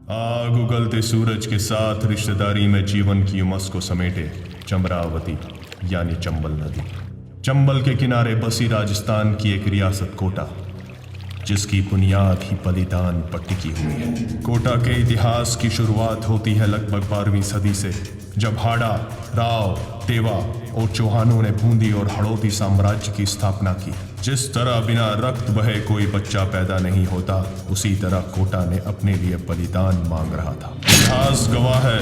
आग उगलते सूरज के साथ रिश्तेदारी में जीवन की उमस को समेटे चमरावती यानी चंबल नदी। चंबल के किनारे बसी राजस्थान की एक रियासत कोटा, जिसकी बुनियाद ही बलिदान पर टिकी हुई है। कोटा के इतिहास की शुरुआत होती है लगभग 12वीं सदी से, जब हाड़ा, राव, देवा और चौहानों ने बूंदी और हड़ौती साम्राज्य की स्थापना की। जिस तरह बिना रक्त बहे कोई बच्चा पैदा नहीं होता, उसी तरह कोटा ने अपने लिए बलिदान मांग रहा था। इतिहास गवाह है,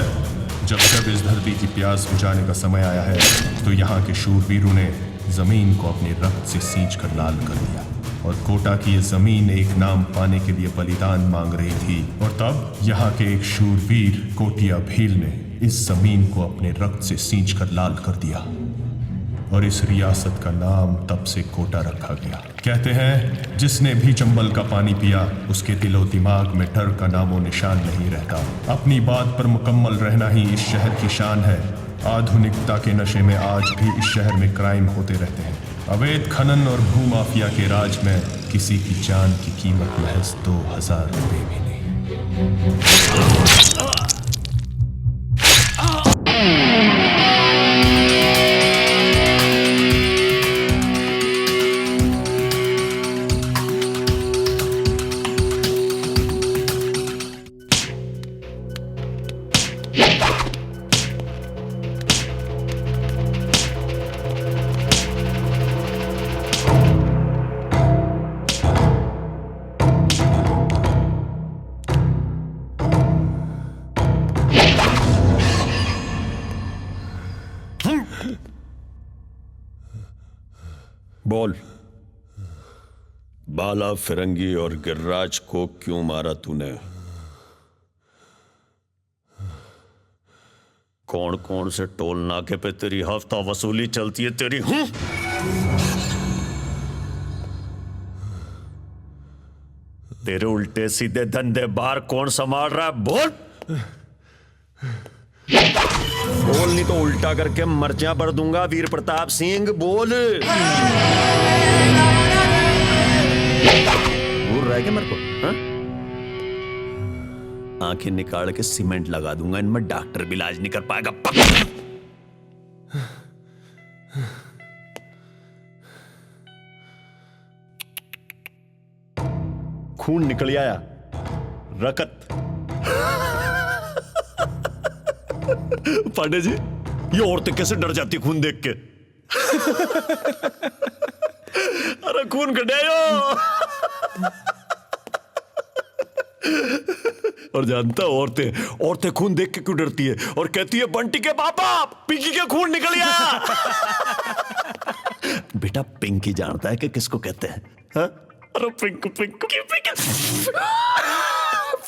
जब जब इस धरती की प्यास बुझाने का समय आया है, तो यहाँ के शूरवीरों ने जमीन को अपने रक्त से सींच कर लाल कर दिया। और कोटा की ये जमीन एक नाम पाने के लिए बलिदान मांग रही थी। और तब यहाँ के एक शूरवीर कोटिया भील ने इस जमीन को अपने रक्त से सींच कर लाल कर दिया, और इस रियासत का नाम तब से कोटा रखा गया। कहते हैं, जिसने भी चंबल का पानी पिया, उसके दिलो दिमाग में डर का नामो निशान नहीं रहता। अपनी बात पर मुकम्मल रहना ही इस शहर की शान है। आधुनिकता के नशे में आज भी इस शहर में क्राइम होते रहते हैं। अवैध खनन और भूमाफिया के राज में किसी की जान की कीमत महज 2000 रुपये भी नहीं। बोल, बाला, फिरंगी और गिर्राज को क्यों मारा तूने? कौन कौन से टोल नाके पे तेरी हफ्ता वसूली चलती है तेरी? तेरे उल्टे सीधे धंधे बाहर कौन संभाल रहा है? बोल बोल, नहीं तो उल्टा करके मर्चियां भर दूंगा। वीर प्रताप सिंह, बोल। बोल रहा है क्या मेरे को? हाँ? आंखें निकाल के सीमेंट लगा दूंगा, इनमें डॉक्टर भी इलाज नहीं कर पाएगा। खून निकल आया, रकत। पांडे जी, ये औरतें कैसे डर जाती खून देख के? अरे खून कटायो। और जानता औरतें खून देख के क्यों डरती है? और कहती है, बंटी के पापा, पिंकी के खून निकल गया। बेटा, पिंकी जानता है कि किसको कहते हैं? हा? अरे pink pink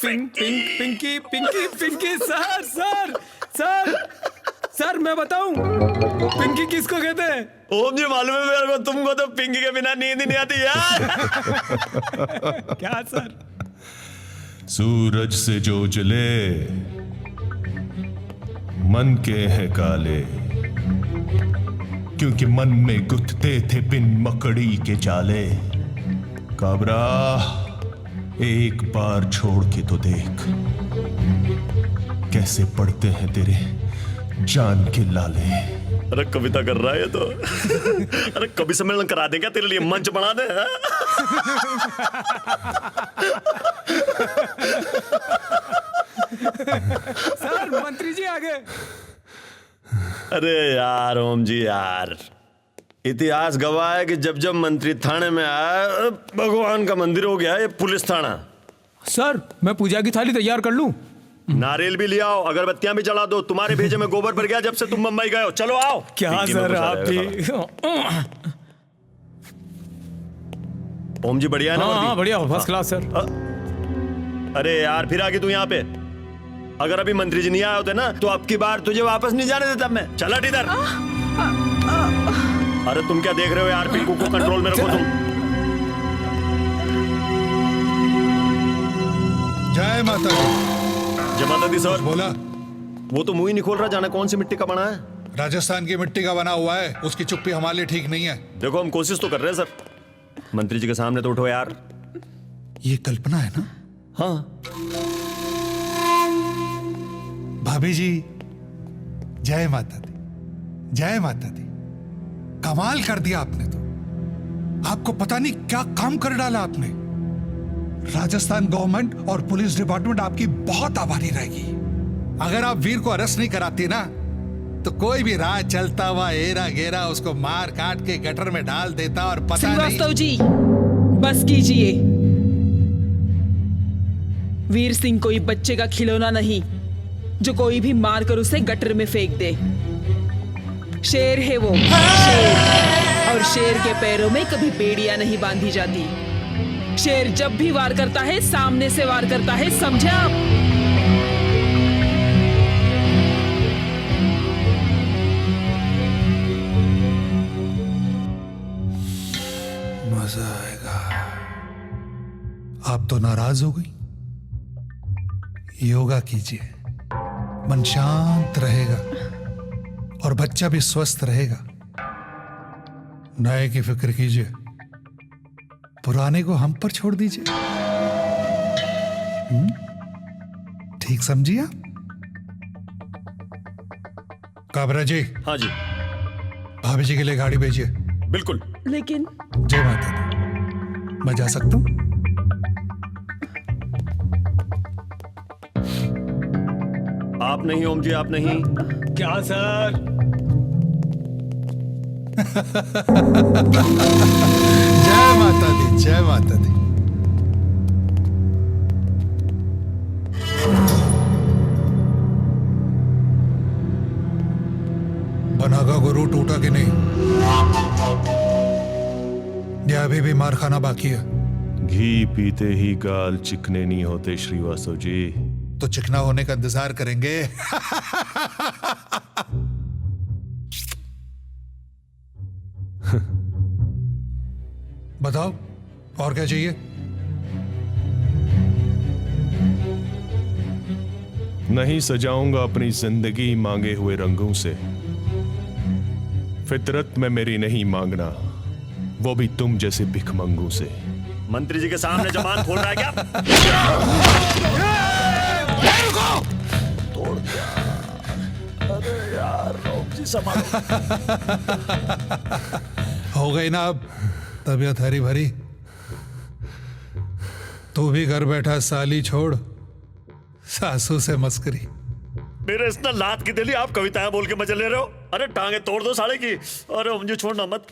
Pinky Pinky Pinky. Sir sir sir sir, मैं बताऊं पिंकी किसको कहते हैं? ओम जी, मालूम है मेरे को, तुमको तो पिंकी के बिना नींद ही नहीं आती यार। क्या सर? सूरज से जो जले, मन के हैं काले, क्योंकि मन में गुथते थे बिन मकड़ी के जाले। काबरा, एक बार छोड़ के तो देख, कैसे पड़ते हैं तेरे जान के लाले। अरे कविता कर रहा है तो। अरे कवि सम्मेलन करा दें क्या तेरे लिए? मंच बना दे। सर, मंत्री जी आ गए। अरे यार ओम जी यार, इतिहास गवाह है कि जब जब मंत्री थाने में आया, भगवान का मंदिर हो गया ये पुलिस थाना। सर, मैं पूजा की थाली तैयार कर लूं? नारियल भी ले आओ, अगरबत्तियां भी जला दो। तुम्हारे भेजे में गोबर भर गया जब से तुम मुंबई गए हो। चलो आओ। क्या सर, आप भी? ओम जी बढ़िया है ना? हाँ, बढ़िया, फर्स्ट क्लास सर। अरे यार, फिर आगे तू यहाँ पे। अगर अभी मंत्री जी नहीं आए होते ना, तो अब की बार तुझे वापस नहीं जाने देता मैं। चला इधर। अरे तुम क्या देख रहे हो यार? पिंकू को कंट्रोल में रखो तुम। जय माता दी। जय माता दी सर। बोला। वो तो मुंह ही नहीं खोल रहा, जाने कौन सी मिट्टी का बना है। राजस्थान की मिट्टी का बना हुआ है, उसकी चुप्पी हमारे लिए ठीक नहीं है। देखो, हम कोशिश तो कर रहे हैं सर। मंत्री जी के सामने तो उठो यार। ये कल्पना है ना? हाँ। भाभी जी, जय माता दी, जय माता दी। कमाल कर दिया आपने तो। आपको पता नहीं क्या काम कर डाला आपने। राजस्थान गवर्नमेंट और पुलिस डिपार्टमेंट आपकी बहुत आभारी रहेगी। अगर आप वीर को अरेस्ट नहीं कराती ना, तो कोई भी राह चलता हुआ हेरा गेरा उसको मार काट के गटर में डाल देता और पता नहीं। श्रीवास्तव जी, बस कीजिए। वीर सिंह कोई बच्चे का खिलौना नहीं जो कोई भी मारकर उसे गटर में फेंक दे। शेर है वो, शेर। और शेर के पैरों में कभी बेड़ियां नहीं बांधी जाती। शेर जब भी वार करता है सामने से वार करता है, समझे आप? मजा आएगा। आप तो नाराज हो गई। योगा कीजिए, मन शांत रहेगा और बच्चा भी स्वस्थ रहेगा। नए की फिक्र कीजिए, पुराने को हम पर छोड़ दीजिए। ठीक समझिए आप? काबरा जी। हाँ जी। भाभी जी के लिए गाड़ी भेजिए। बिल्कुल। लेकिन जय माता दी। मैं जा सकता हूं? आप नहीं ओम जी, आप नहीं। क्या सर? जय माता दी, जय माता दी। बनागा गुरु टूटा कि नहीं? या अभी भी मार खाना बाकी है? घी पीते ही गाल चिकने नहीं होते श्रीवास्तव जी। तो चिकना होने का इंतजार करेंगे। बताओ और क्या चाहिए? नहीं सजाऊंगा अपनी जिंदगी मांगे हुए रंगों से। फितरत में मेरी नहीं मांगना, वो भी तुम जैसे भिखमंगों से। मंत्री जी के सामने जबान खोल रहा है क्या? तोड़ दिया। अरे यार ओम जी संभालो। हो गई ना अब तबीयत हरी भरी? तू भी घर बैठा साली छोड़, सासू से मस्करी। मेरे इतना लात की दिली आप कविताएं बोल के मजे ले रहे हो? अरे टांगे तोड़ दो साले की। अरे ओम जी छोड़ना मत।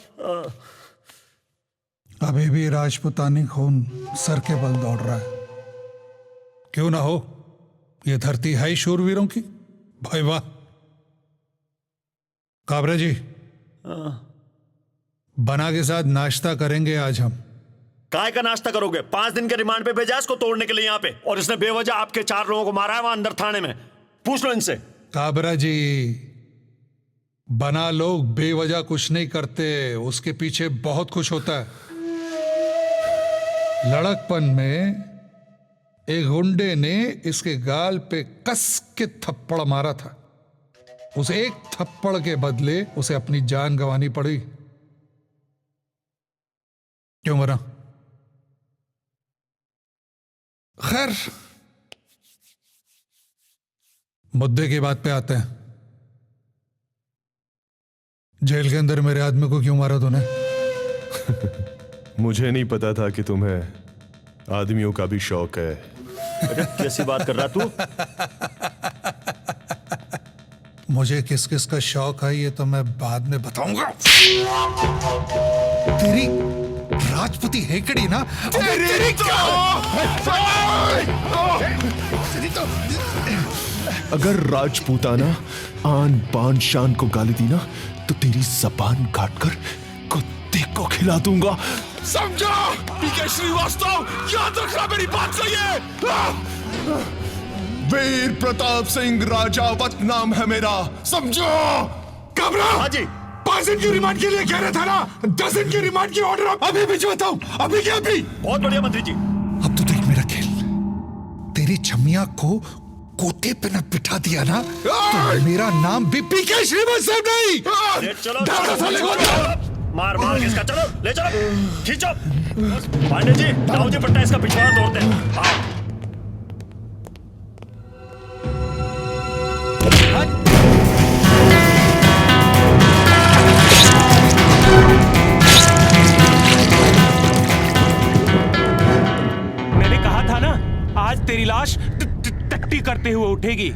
अभी भी राजपुतानी खून सर के बल दौड़ रहा है। क्यों ना हो, ये धरती है ही शूरवीरों की। भाई वाह। काबरा जी, बना के साथ नाश्ता करेंगे आज हम। काय का नाश्ता करोगे? 5 दिन के रिमांड पे भेजा इसको तोड़ने के लिए यहाँ पे, और इसने बेवजह आपके 4 लोगों को मारा है वहां अंदर थाने में। पूछ लो इनसे। काबरा जी, बना लोग बेवजह कुछ नहीं करते, उसके पीछे बहुत कुछ होता है। लड़कपन में एक गुंडे ने इसके गाल पे कस के थप्पड़ मारा था। उस एक थप्पड़ के बदले उसे अपनी जान गंवानी पड़ी। क्यों मरा? खैर, मुद्दे की बात पे आते हैं। जेल के अंदर मेरे आदमी को क्यों मारा तूने? मुझे नहीं पता था कि तुम्हें आदमियों का भी शौक है। अरे कैसी बात कर रहा तू? मुझे किस किस का शौक है ये तो मैं बाद में बताऊंगा। तेरी राजपूती हेकड़ी ना, तेरी क्या? अगर राजपूताना आन बान शान को गाली दी ना, तो तेरी जबान काटकर कुत्ते को खिला दूंगा। समझो? पीके श्रीवास्तव, याद रखना मेरी बात सही है। वीर प्रताप सिंह राजावत नाम है मेरा, समझो? काबरा, हाँ जी। 5 दिन की रिमांड के लिए कह रहा था ना, 10 दिन की रिमांड की ऑर्डर अभी भिजवाता हूं। अभी क्या अभी? बहुत बढ़िया मंत्री जी। अब तो देख मेरा खेल। तेरी छमिया को कोटे पे न बिठा दिया ना, तो मेरा नाम भी पीके श्रीवास्तव नहीं। ले चलो, दादा साले को मार मार के इसका, चलो ले चलो, खींचो। पांडे जी, दाऊ जी पट्टा इसका पिछवाड़ा तोड़ते हैं। टट्टी करते हुए उठेगी।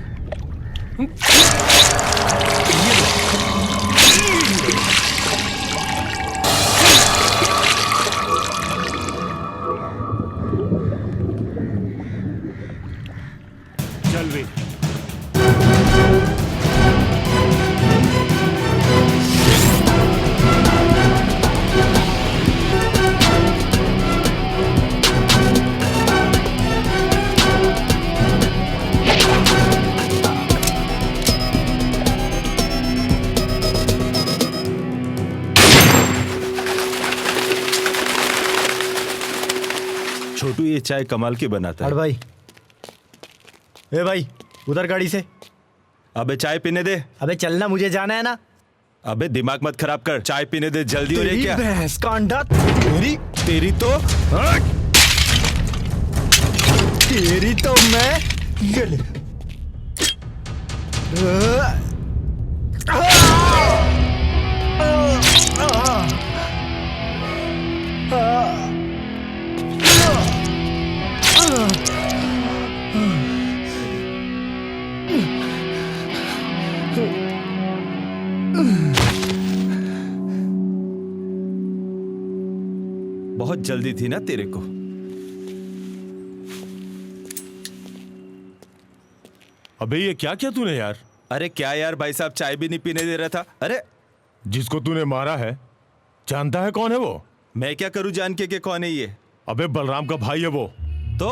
चल वे। छोटू ये चाय कमाल की बनाता है। हट भाई। ए भाई उधर गाड़ी से। अबे चाय पीने दे। अबे चलना, मुझे जाना है ना। अबे दिमाग मत खराब कर, चाय पीने दे, जल्दी हो रही तेरी क्या? भैंस का अंडा तेरी तेरी तो मैं ये ले। बहुत जल्दी थी ना तेरे को। अबे ये क्या किया तूने यार? अरे क्या यार, भाई साहब चाय भी नहीं पीने दे रहा था। अरे जिसको तूने मारा है जानता है कौन है वो? मैं क्या करूं जान के कौन है ये? अबे बलराम का भाई है वो। तो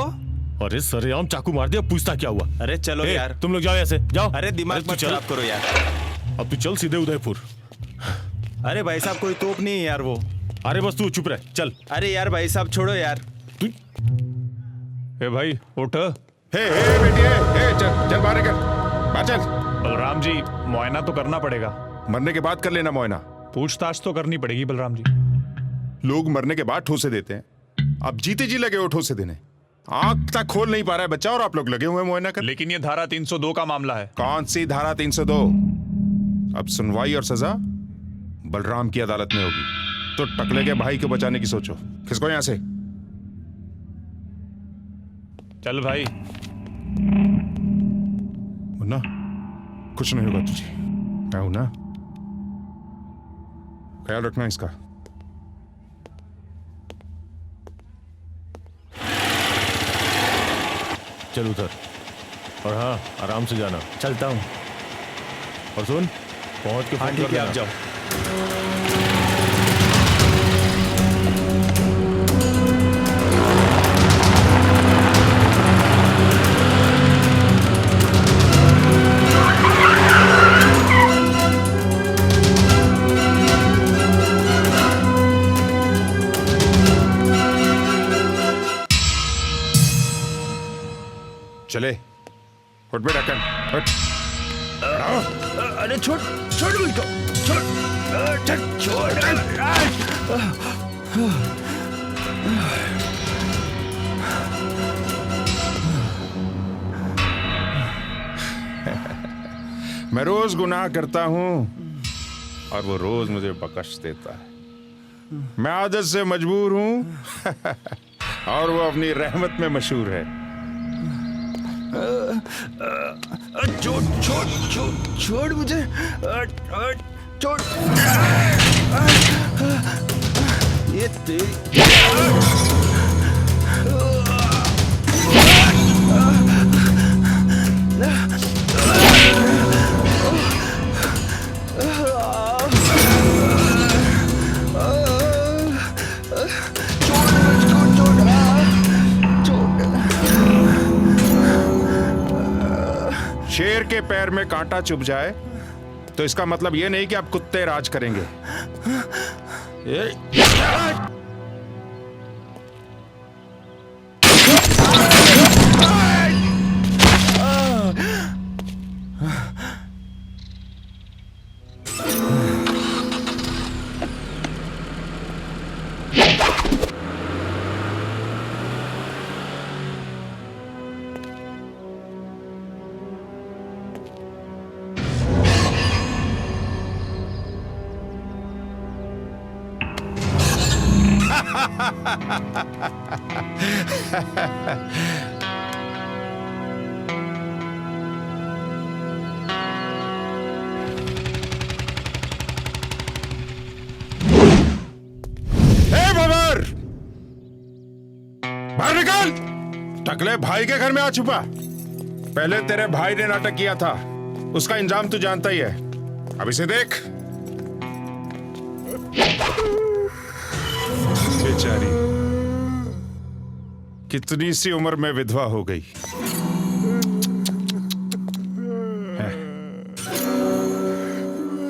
अरे सरेआम चाकू मार दिया, पूछता क्या हुआ? अरे चलो ए, यार। तुम लोग जाओ ऐसे जाओ। अरे दिमाग तू मत चल। खराब करो यार। अब तू चल सीधे उदयपुर। अरे भाई साहब कोई तोप नहीं है यार वो। अरे बस तू चुप रह, चल। अरे यार भाई साहब छोड़ो यार। तू ए भाई उठ। हे बेटी हे चल चल बाहर निकल, बाहर चल। बलराम जी मुआयना तो करना पड़ेगा। मरने के बाद कर लेना मुआयना। पूछताछ तो करनी पड़ेगी बलराम जी। लोग मरने के बाद ठोसे देते हैं, अब जीते जी लगे हो ठोसे देने। आंख तक खोल नहीं पा रहा है बच्चा और आप लोग लगे हुए हैं मुआयना कर। लेकिन ये धारा 302 का मामला है। कौन सी धारा 302? अब सुनवाई और सजा बलराम की अदालत में होगी। तो टकले के भाई को बचाने की सोचो। किसको यहां से? चल भाई। मुन्ना कुछ नहीं होगा तुझे, मैं हूं ना, ख्याल रखना इसका। चल उधर, और हाँ आराम से जाना। चलता हूँ। और सुन, पहुंच के हाँ फोन ठीक कर है, आप देना। जाओ। चले उठ बे ढक्कन उठ। अरे छोड़ छोड़ मुझको, छोड़ मैं रोज गुनाह करता हूं और वो रोज मुझे बख्श देता है। मैं आदत से मजबूर हूं और वो अपनी रहमत में मशहूर है। छोड़ छोड़ छोड़ छोड़ मुझे, छोड़। ये तेरी शेर के पैर में कांटा चुभ जाए तो इसका मतलब यह नहीं कि आप कुत्ते राज करेंगे। टकले भाई के घर में आ छुपा। पहले तेरे भाई ने नाटक किया था, उसका इंजाम तू जानता ही है। अब इसे देख। बेचारी कितनी सी उम्र में विधवा हो गई।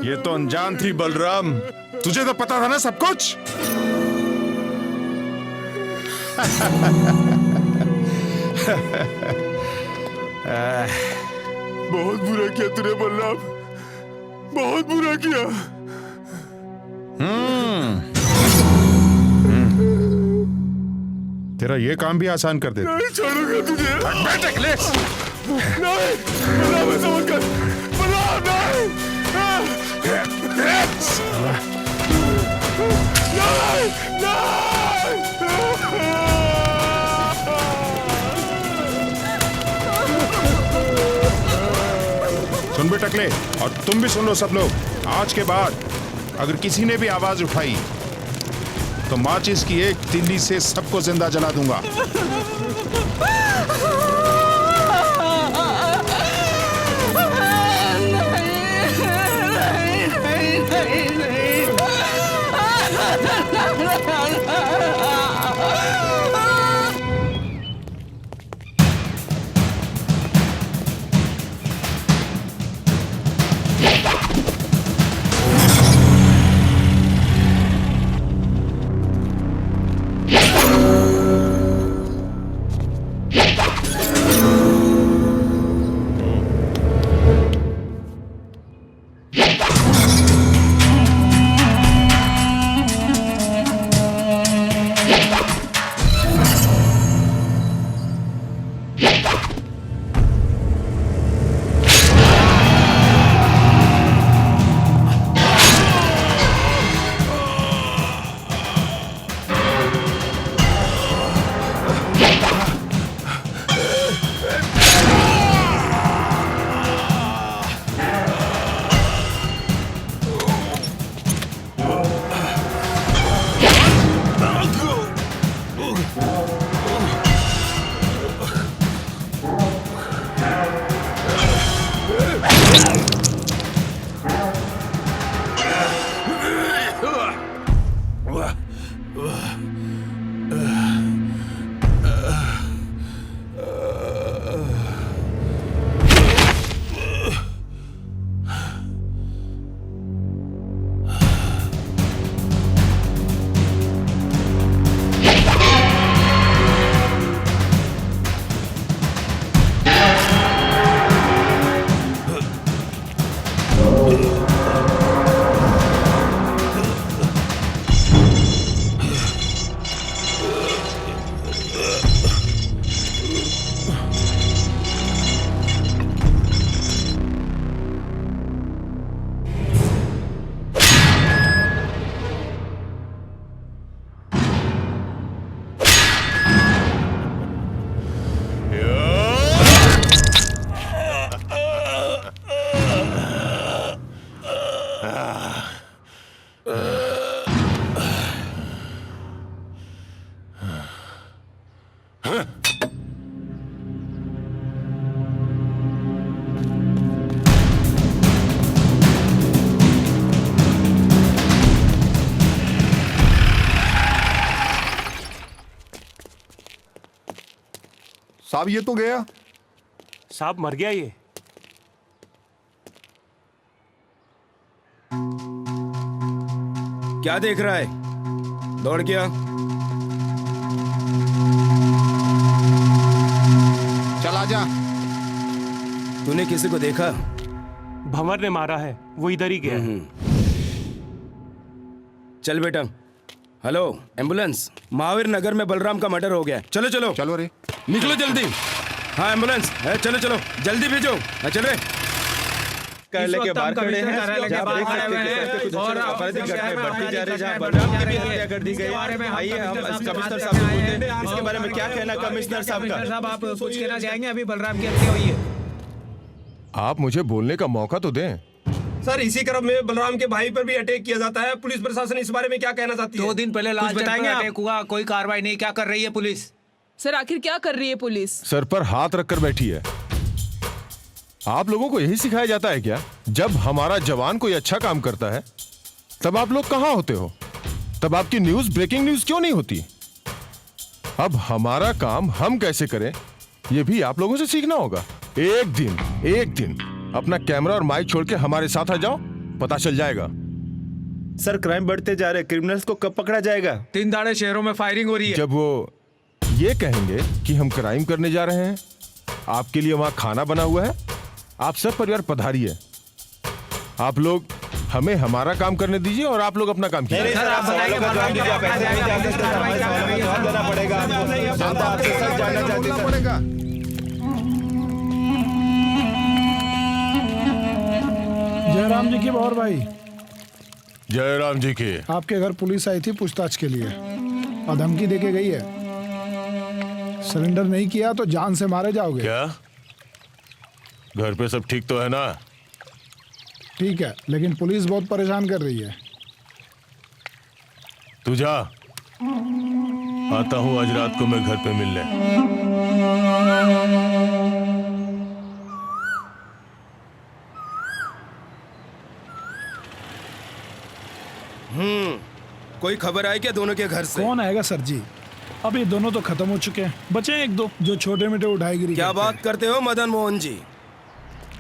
ये तो अनजान थी बलराम, तुझे तो पता था ना सब कुछ। बहुत बुरा किया तूने बलराम, बहुत बुरा किया। तेरा ये काम भी आसान कर देता। नहीं छोड़ूंगा तुझे। बैठ अखिलेश। नहीं बलराम, ऐसा मत कर बलराम, नहीं सुन बे टकले, और तुम भी सुन लो सब लोग। आज के बाद अगर किसी ने भी आवाज उठाई तो माचिस की एक तिल्ली से सबको जिंदा जला दूंगा। साहब ये तो गया। साहब मर गया ये। क्या देख रहा है? दौड़ गया। चला जा। तूने किसी को देखा? भंवर ने मारा है, वो इधर ही गया है। चल बेटा। हेलो एम्बुलेंस, महावीर नगर में बलराम का मर्डर हो गया। चलो चलो चलो रे, निकलो जल्दी। हाँ एम्बुलेंस है, चलो चलो जल्दी भेजो। हाँ चल रहे। कार्यालय के बाहर खड़े हैं और आपराधिक घटनाएं बढ़ती जा रही है। बलराम की भी हत्या कर दी गई। आइए हम कमिश्नर साहब से पूछते हैं इसके बारे में क्या कहना कमिश्नर साहब का। साहब आप कुछ कहना चाहेंगे? अभी बलराम की हत्या हुई है। आप मुझे बोलने का मौका तो दें। सर इसी क्रम में बलराम के भाई पर भी अटैक किया जाता है। पुलिस प्रशासन इस बारे में क्या कहना चाहती है? 2 दिन पहले लाश बताएंगे अटैक हुआ, कोई कार्रवाई नहीं, क्या कर रही है पुलिस? सर आखिर क्या कर रही है पुलिस? सर पर हाथ रखकर बैठी है। आप लोगों को यही सिखाया जाता है क्या? जब हमारा जवान कोई अच्छा काम करता है तब आप लोग कहां होते हो? तब आपकी न्यूज ब्रेकिंग न्यूज क्यों नहीं होती? अब हमारा काम हम कैसे करें ये भी आप लोगों से सीखना होगा। एक दिन अपना कैमरा और माइक छोड़ के हमारे साथ आ जाओ, पता चल जाएगा। सर क्राइम बढ़ते जा रहे, क्रिमिनल्स को कब पकड़ा जाएगा? 3 दाड़े शहरों में फायरिंग हो रही है। जब वो ये कहेंगे कि हम क्राइम करने जा रहे हैं, आपके लिए वहां खाना बना हुआ है, आप सब परिवार पधारिए। आप लोग हमें हमारा काम करने दीजिए और आप लोग अपना काम कीजिए। सर आप सवालों का जवाब दीजिए, आप ऐसे नहीं जा सकते, हमारे सवालों का जवाब देना पड़ेगा। जनता आपसे सब जानना चाहती है। जयराम जी की और भाई, जयराम जी की आपके घर पुलिस आई थी पूछताछ के लिए और धमकी देके गई है। सरेंडर नहीं किया तो जान से मारे जाओगे। क्या घर पे सब ठीक तो है ना? ठीक है, लेकिन पुलिस बहुत परेशान कर रही है। तू जा, आता हूं आज रात को मैं घर पे मिलने। कोई खबर आई क्या दोनों के घर से? कौन आएगा सर जी, अब ये दोनों तो खत्म हो चुके हैं, बचे हैं 1-2 जो छोटे मोटे उठाईगिरी। क्या बात करते हो मदन मोहन जी?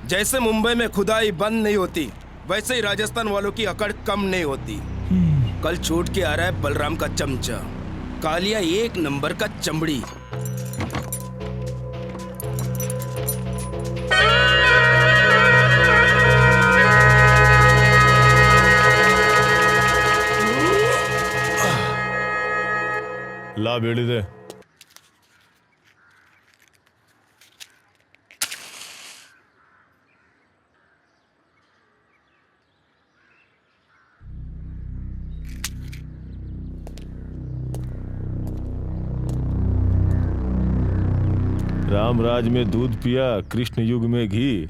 जैसे मुंबई में खुदाई बंद नहीं होती, वैसे ही राजस्थान वालों की अकड़ कम नहीं होती। कल छूट के आ रहा है बलराम का चमचा, कालिया 1 नंबर का चमड़ी। ला बेड़ी दे। रामराज में दूध पिया, कृष्ण युग में घी,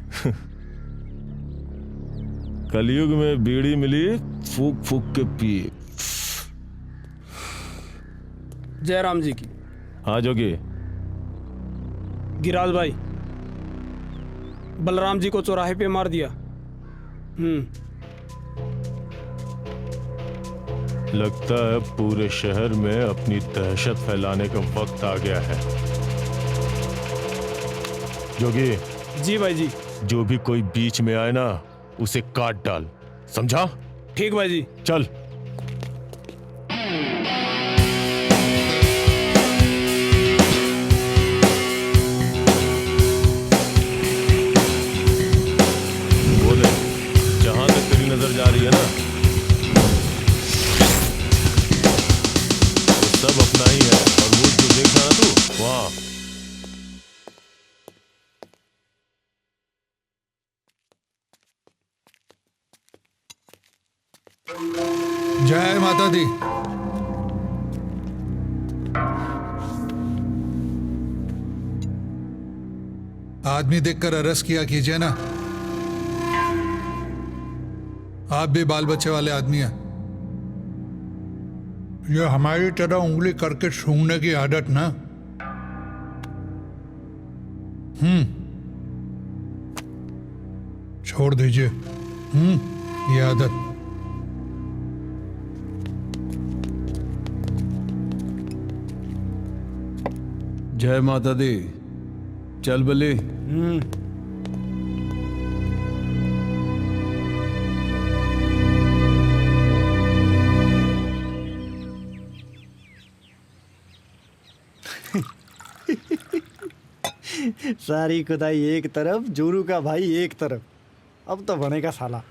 कलयुग में बीड़ी मिली, फूक फूक के पिए। जयराम जी की। हाँ जोगी। गिराल भाई, बलराम जी को चौराहे पे मार दिया। लगता है पूरे शहर में अपनी दहशत फैलाने का वक्त आ गया है। जोगी। जी भाई जी। जो भी कोई बीच में आए ना, उसे काट डाल, समझा? ठीक भाई जी। चल। बोले, जहां तक तेरी नजर जा रही है ना, वो सब अपना ही है। और वो जो देख रहा ना तू, वहां जय माता दी। आदमी देखकर अरस किया कीजिए ना, आप भी बाल बच्चे वाले आदमी हैं। ये हमारी तरह उंगली करके सूंघने की आदत ना। छोड़ दीजिए ये आदत। जय माता दी। चल बली। सारी खुदाई एक तरफ, जोरू का भाई एक तरफ। अब तो बनेगा साला।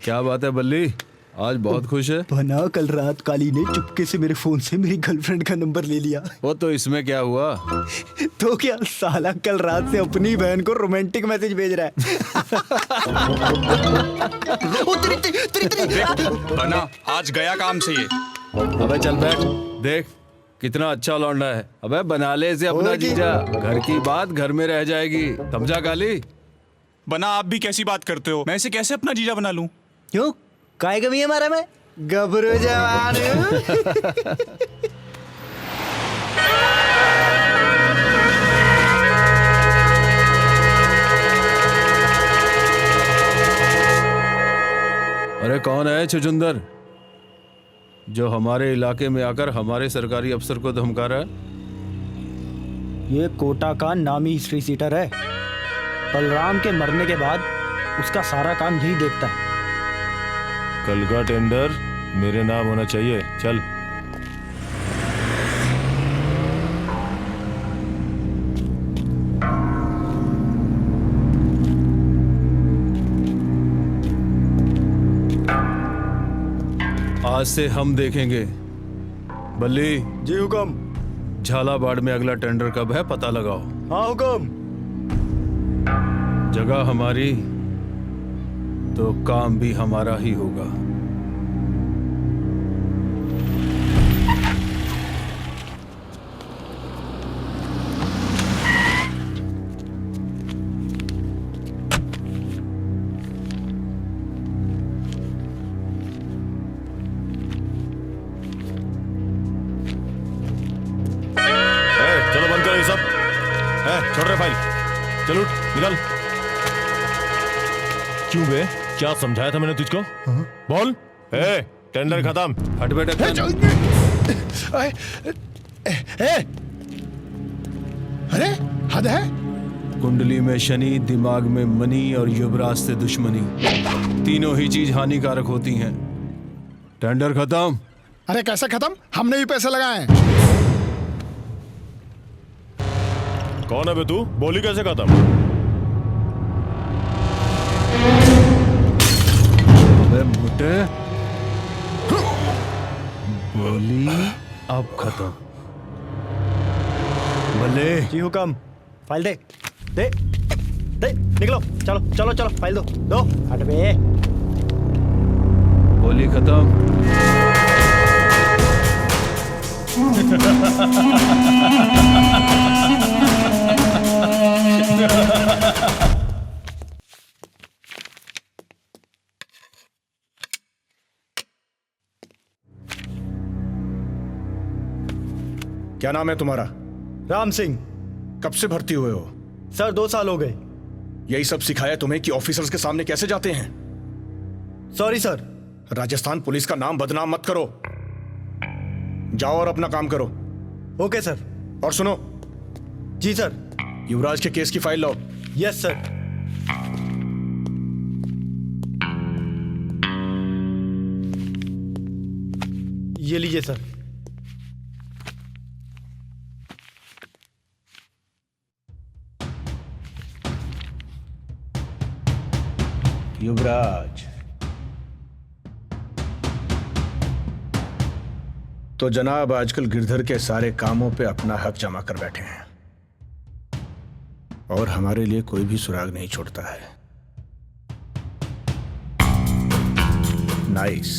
क्या बात है बल्ली, आज बहुत खुश है? बना, कल रात काली ने चुपके से मेरे फोन से मेरी गर्लफ्रेंड का नंबर ले लिया। वो तो इसमें क्या हुआ? तो क्या, साला कल रात से अपनी बहन को रोमांटिक मैसेज भेज रहा है। बना, आज गया काम से ये। अबे चल बैठ, देख कितना अच्छा लौंडा है। अबे बना ले इसे अपना जीजा, घर की बात घर में रह जाएगी, समझा काली? बना, आप भी कैसी बात करते हो? मैं इसे कैसे अपना जीजा बना लूं? क्यों, काय कमी है हमारा में? गबरू जवान। अरे कौन है छुचुंदर जो हमारे इलाके में आकर हमारे सरकारी अफसर को धमका रहा है? ये कोटा का नामी हिस्ट्री सीटर है। बलराम के मरने के बाद उसका सारा काम यही देखता है। कल का टेंडर मेरे नाम होना चाहिए। चल। आज से हम देखेंगे। बल्ली जी हुक्म। झालावाड़ में अगला टेंडर कब है पता लगाओ। हाँ हुक्म। जगह हमारी तो काम भी हमारा ही होगा। चलो बंद करो ये सब। छोड़ रहे फाइल। चलो निकल। क्यों बे? क्या समझाया था मैंने तुझको? बोल। टेंडर खत्म। हट बेटा। अरे हद है। कुंडली में शनि, दिमाग में मनी और युवराज से दुश्मनी, तीनों ही चीज हानिकारक होती हैं। टेंडर खत्म। अरे कैसे खत्म? हमने भी पैसे लगाए हैं। कौन है बे तू? बोली कैसे खत्म? अबे मुटे, बोली अब खत्म। भले जी हुक्म। फाइल दे दे दे। निकलो। चलो चलो चलो फाइल दो दो। हट बे। बोली खत्म। क्या नाम है तुम्हारा? राम सिंह। कब से भर्ती हुए हो? सर 2 साल हो गए। यही सब सिखाया तुम्हें कि ऑफिसर्स के सामने कैसे जाते हैं? Sorry sir. राजस्थान पुलिस का नाम बदनाम मत करो। जाओ और अपना काम करो। Okay sir. और सुनो। जी सर। युवराज के केस की फाइल लाओ। Yes sir. ये लीजिए सर। युवराज तो जनाब आजकल गिरधर के सारे कामों पे अपना हक जमा कर बैठे हैं और हमारे लिए कोई भी सुराग नहीं छोड़ता है। Nice,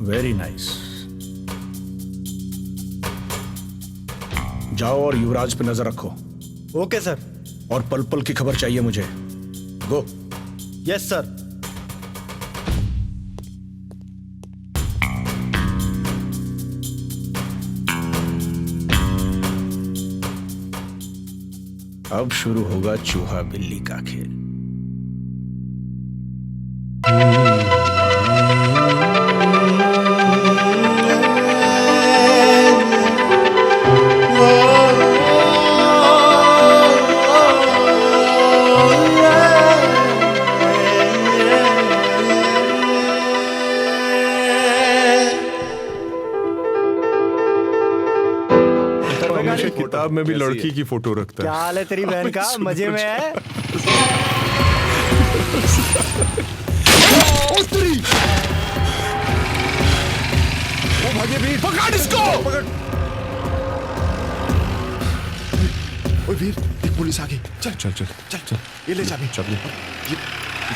very nice. जाओ और युवराज पे नजर रखो। Okay sir. और पल पल की खबर चाहिए मुझे। गो। Yes sir. अब शुरू होगा चूहा बिल्ली का खेल। किताब में भी लड़की की फोटो रखता है। क्या हाल है तेरी बहन का? मजे में है? ओ भागे वीर, पकड़ इसको! पकड़। ओए वीर, एक पुलिस आ गई। चल चल चल चल चल। ये ले चाबी। चाबी। ये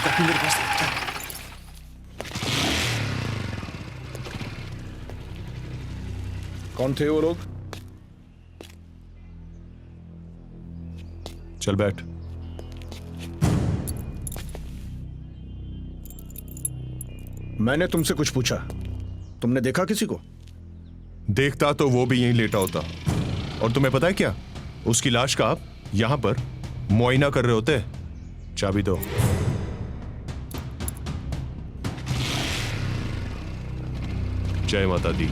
कॉपी मेरे पास है। चल। कौन थे वो लोग? चल बैठ। मैंने तुमसे कुछ पूछा, तुमने देखा किसी को? देखता तो वो भी यहीं लेटा होता। और तुम्हें पता है क्या, उसकी लाश का आप यहां पर मुआयना कर रहे होते। चाबी दो। जय माता दी।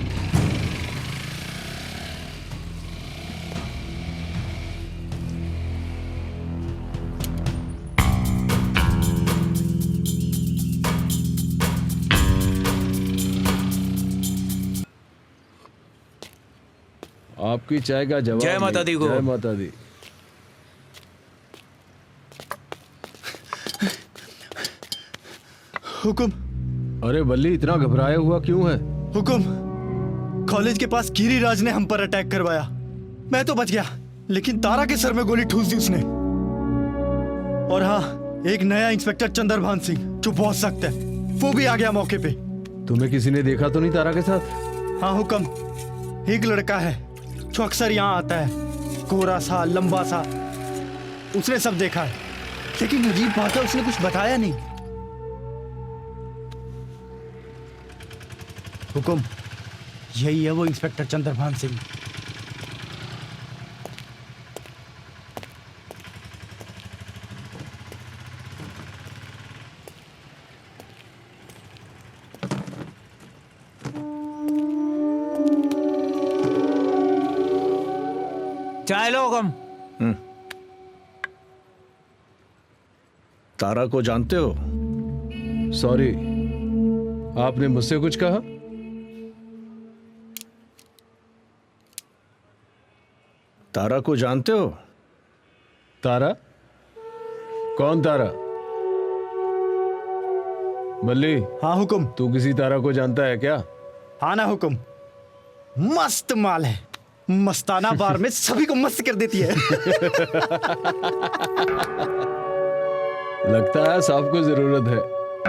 आपकी चाय का जवाब। जय माता दी को। जय माता दी। हुकुम। अरे बल्ली, इतना घबराया हुआ क्यों है? हुकुम, कॉलेज के पास गिरिराज ने हम पर अटैक करवाया। मैं तो बच गया, लेकिन तारा के सर में गोली ठूस दी उसने। और हाँ, एक नया इंस्पेक्टर चंद्रभान सिंह जो बहुत सख्त है, वो भी आ गया मौके पे। तुम्हें किसी ने देखा तो नहीं तारा के साथ? हाँ हुकुम, एक लड़का है जो अक्सर यहाँ आता है, गोरा सा लंबा सा। उसने सब देखा है, लेकिन अजीब बात है, उसने कुछ बताया नहीं। हुकुम, यही है वो इंस्पेक्टर चंद्रभान सिंह। चाय लो हुकुम। तारा को जानते हो? सॉरी, आपने मुझसे कुछ कहा? तारा को जानते हो? तारा? कौन तारा? बल्ली। हाँ हुकुम। तू किसी तारा को जानता है क्या? हाँ ना हुकुम, मस्त माल है, मस्ताना बार में सभी को मस्त कर देती है। लगता है साहब को जरूरत है,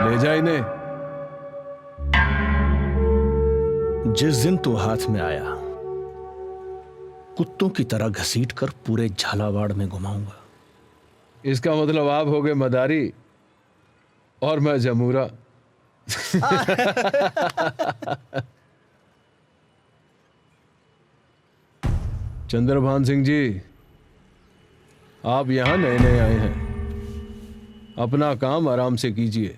ले जा इन्हें। जिस दिन तू हाथ में आया, कुत्तों की तरह घसीट कर पूरे झालावाड़ में घुमाऊंगा। इसका मतलब आप हो गए मदारी और मैं जमूरा। चंद्रभान सिंह जी, आप यहां नए नए आए हैं, अपना काम आराम से कीजिए।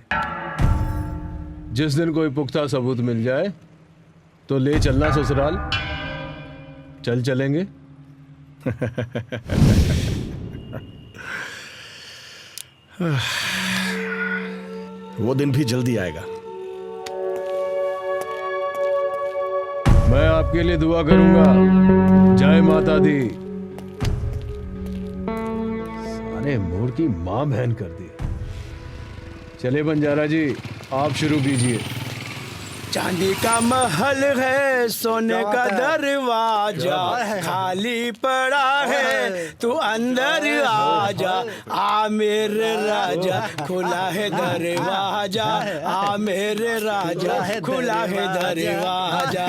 जिस दिन कोई पुख्ता सबूत मिल जाए तो ले चलना ससुराल। चल चलेंगे। वो दिन भी जल्दी आएगा। मैं आपके लिए दुआ करूंगा। जय माता दी। सारे मूड की मां बहन कर दी। चले बंजारा जी, आप शुरू कीजिए। चांदी का महल है, सोने का दरवाजा खाली पड़ा है, तू अंदर आजा, आ मेरे राजा, खुला है दरवाजा, आ मेरे राजा, खुला है दरवाजा।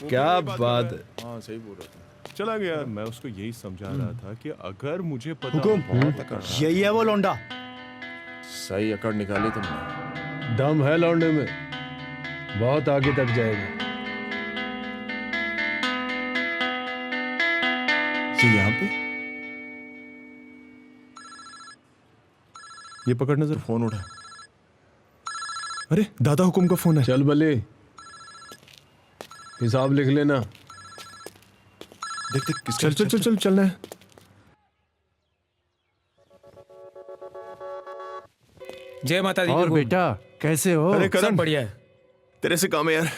क्या बात है। हाँ सही बोल रहा था। चला गया। मैं उसको यही समझा रहा था कि अगर मुझे पता यही है वो लौंडा। सही अकड़ निकाली तुमने। दम है लौंडे में, बहुत आगे तक जाएगा। यहाँ पे ये पकड़ नजर। फोन उठा। अरे दादा हुकुम का फोन है। चल बले, हिसाब लिख लेना। देख देख, चल चल चल चल चलना है। जय माता दी। और बेटा कैसे हो? अरे कदम, बढ़िया है। तेरे से काम है यार।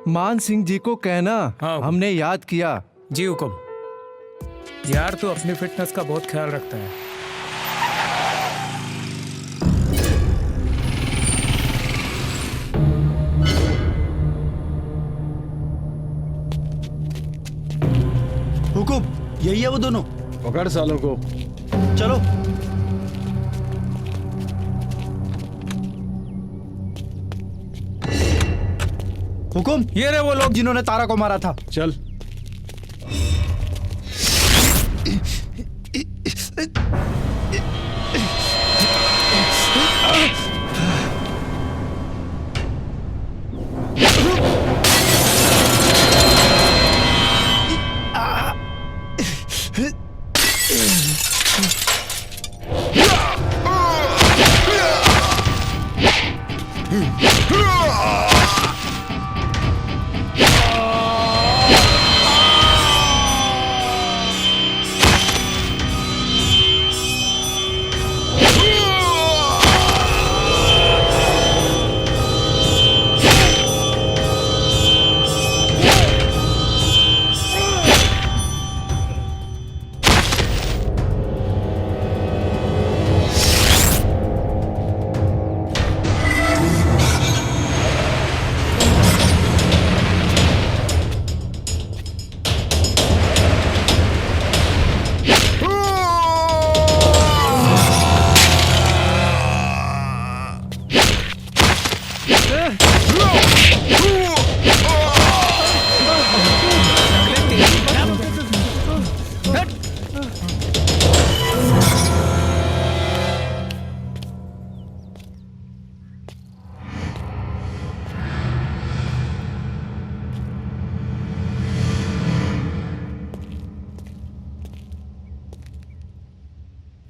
मान सिंह जी को कहना हमने याद किया। जी हुकुम। यार तू अपनी फिटनेस का बहुत ख्याल रखता है। हुकुम, यही है वो दोनों। पकड़ सालों को। चलो। हुकुम, ये रहे वो लोग जिन्होंने तारा को मारा था। चल।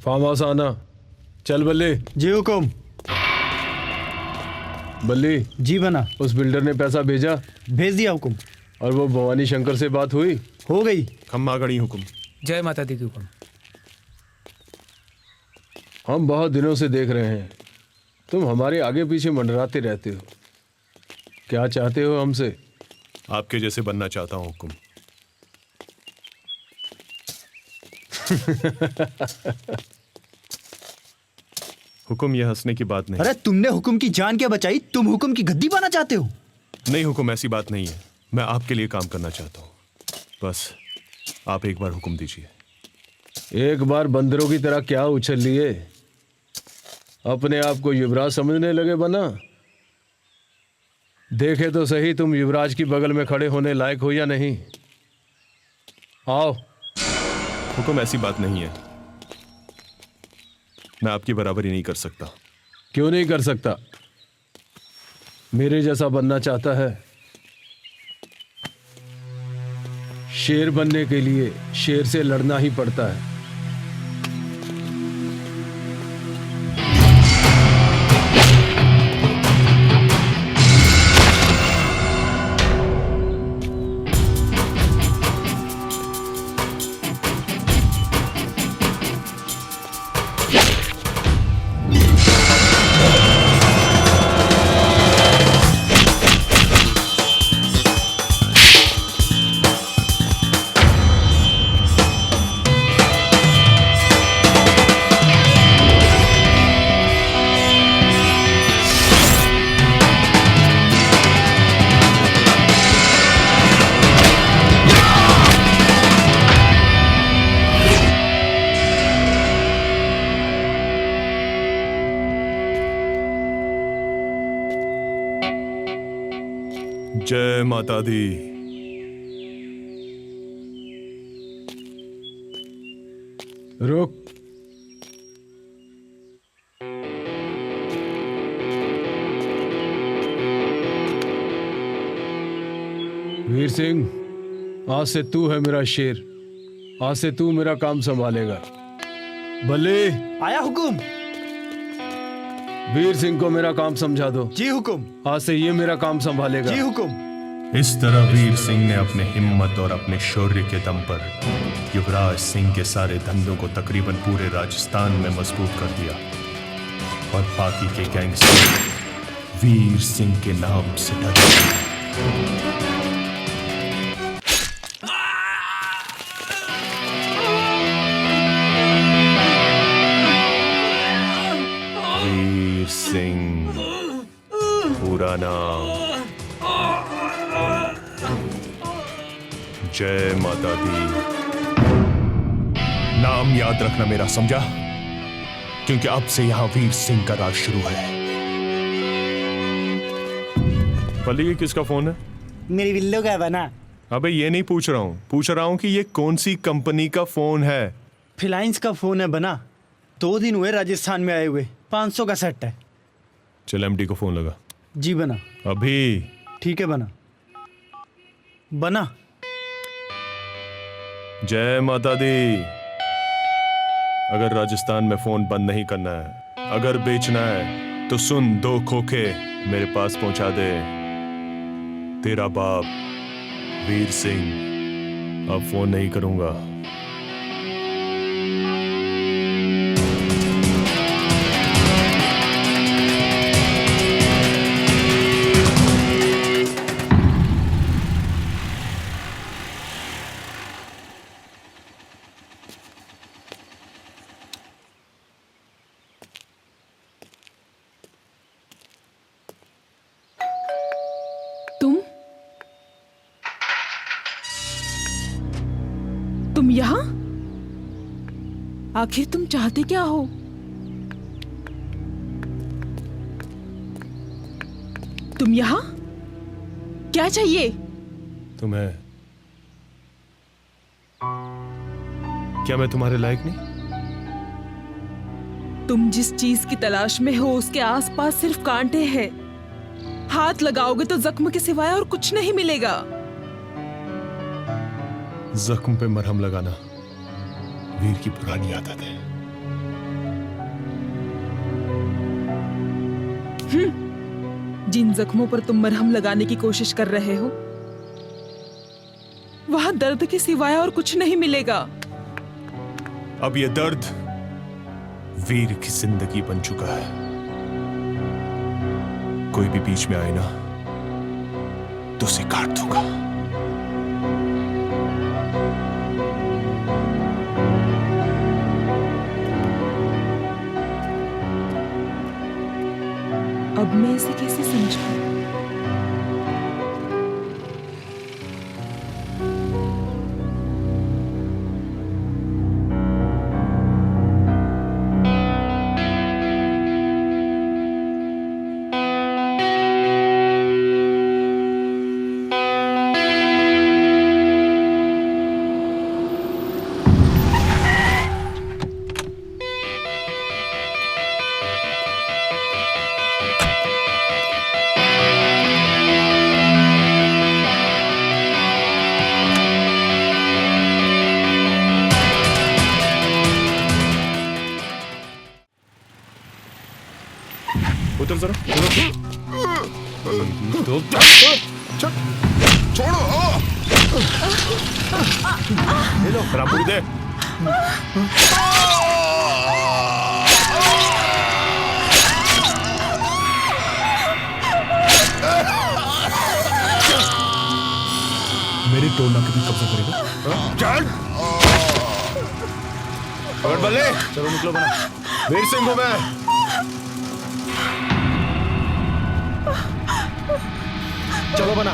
फार्म हाउस आना। चल बल्ली। जी हुकुम। बल्ली। जी बना। उस बिल्डर ने पैसा भेजा? भेज दिया हुकुम। और वो भवानी शंकर से बात हुई? हो गई। खम्मा गड़ी हुकुम। जय माता दी की हुकुम। हम बहुत दिनों से देख रहे हैं तुम हमारे आगे पीछे मंडराते रहते हो। क्या चाहते हो हमसे? आपके जैसे बनना चाहता हूं हुकुम। हुकुम, यह हंसने की बात नहीं। अरे तुमने हुकुम की जान क्या बचाई? तुम हुकुम की गद्दी पाना चाहते हो? नहीं हुकुम, ऐसी बात नहीं है। मैं आपके लिए काम करना चाहता हूँ। बस आप एक बार हुकुम दीजिए। एक बार बंदरों की तरह क्या उछल लिए? अपने आप को युवराज समझने लगे बना? देखे तो सही तुम युवराज की बगल में खड़े होने लायक हो या नहीं। आओ। हुकुम, ऐसी बात नहीं है। मैं आपकी बराबरी नहीं कर सकता। क्यों नहीं कर सकता? मेरे जैसा बनना चाहता है? शेर बनने के लिए शेर से लड़ना ही पड़ता है। जय माता दी। रुक। वीर सिंह, आज से तू है मेरा शेर। आज से तू मेरा काम संभालेगा। भले आया हुकुम। वीर सिंह को मेरा काम समझा दो। जी हुकुम। आज से ये मेरा काम संभालेगा। जी हुकुम। इस तरह वीर सिंह ने अपने हिम्मत और अपने शौर्य के दम पर युवराज सिंह के सारे धंधों को तकरीबन पूरे राजस्थान में मजबूत कर दिया और बाकी के गैंगस्टर वीर सिंह के नाम से डरे। वीर सिंह पूरा नाम। जय माता दी। नाम याद रखना मेरा, समझा? क्योंकि अब से यहां वीर सिंह का राज शुरू है। भले ये किसका फोन है? मेरी बिल्लो का बना। अबे ये नहीं पूछ रहा हूँ, पूछ रहा हूँ कि ये कौन सी कंपनी का फोन है? फिलाइंस का फोन है बना। 2 दिन हुए राजस्थान में आए हुए, 500 का सेट है। चल एमडी को फोन लगा। जी बना। अभी। ठीक है बना। बना। जय माता दी। अगर राजस्थान में फोन बंद नहीं करना है, अगर बेचना है तो सुन, 2 खोखे मेरे पास पहुंचा दे। तेरा बाप वीर सिंह। अब फोन नहीं करूंगा। तुम यहाँ? आखिर तुम चाहते क्या हो? तुम यहाँ क्या चाहिए? तुम्हें? क्या मैं तुम्हारे लायक नहीं? तुम जिस चीज की तलाश में हो उसके आसपास सिर्फ कांटे हैं। हाथ लगाओगे तो जख्म के सिवाय और कुछ नहीं मिलेगा। जख्म पे मरहम लगाना वीर की पुरानी आदत है। जिन जख्मों पर तुम मरहम लगाने की कोशिश कर रहे हो वहां दर्द के सिवाय और कुछ नहीं मिलेगा। अब ये दर्द वीर की जिंदगी बन चुका है। कोई भी बीच में आए ना तो उसे काट दूंगा। अब मैं इसे कैसे समझूं? उतर जरा, छोड़ो। ले लो, रामपुरी दे। मेरी टोलना के भी कब्जा करेगा? चल। पकड़ बल्ले। चलो निकलो बना। वीर सिंह को मैं। चलो बना।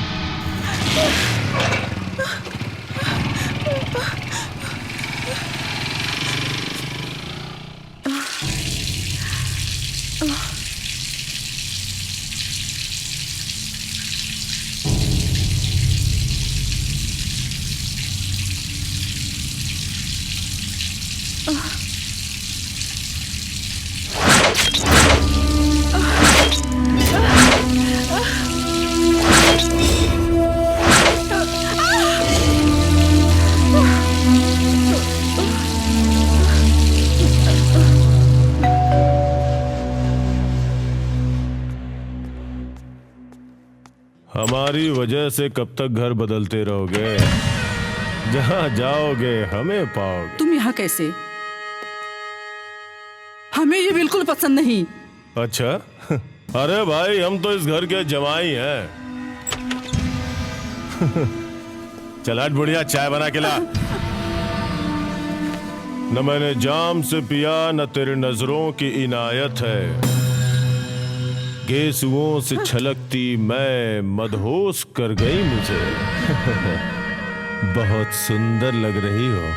हमारी वजह से कब तक घर बदलते रहोगे? जहां जाओगे हमें पाओगे। तुम यहाँ कैसे? हमें ये बिल्कुल पसंद नहीं। अच्छा? अरे भाई हम तो इस घर के जमाई हैं। चल बुढ़िया चाय बना के ला। न मैंने जाम से पिया न तेरे नजरों की इनायत है। गेसुओं से छलकती मैं मदहोश कर गई मुझे। बहुत सुंदर लग रही हो।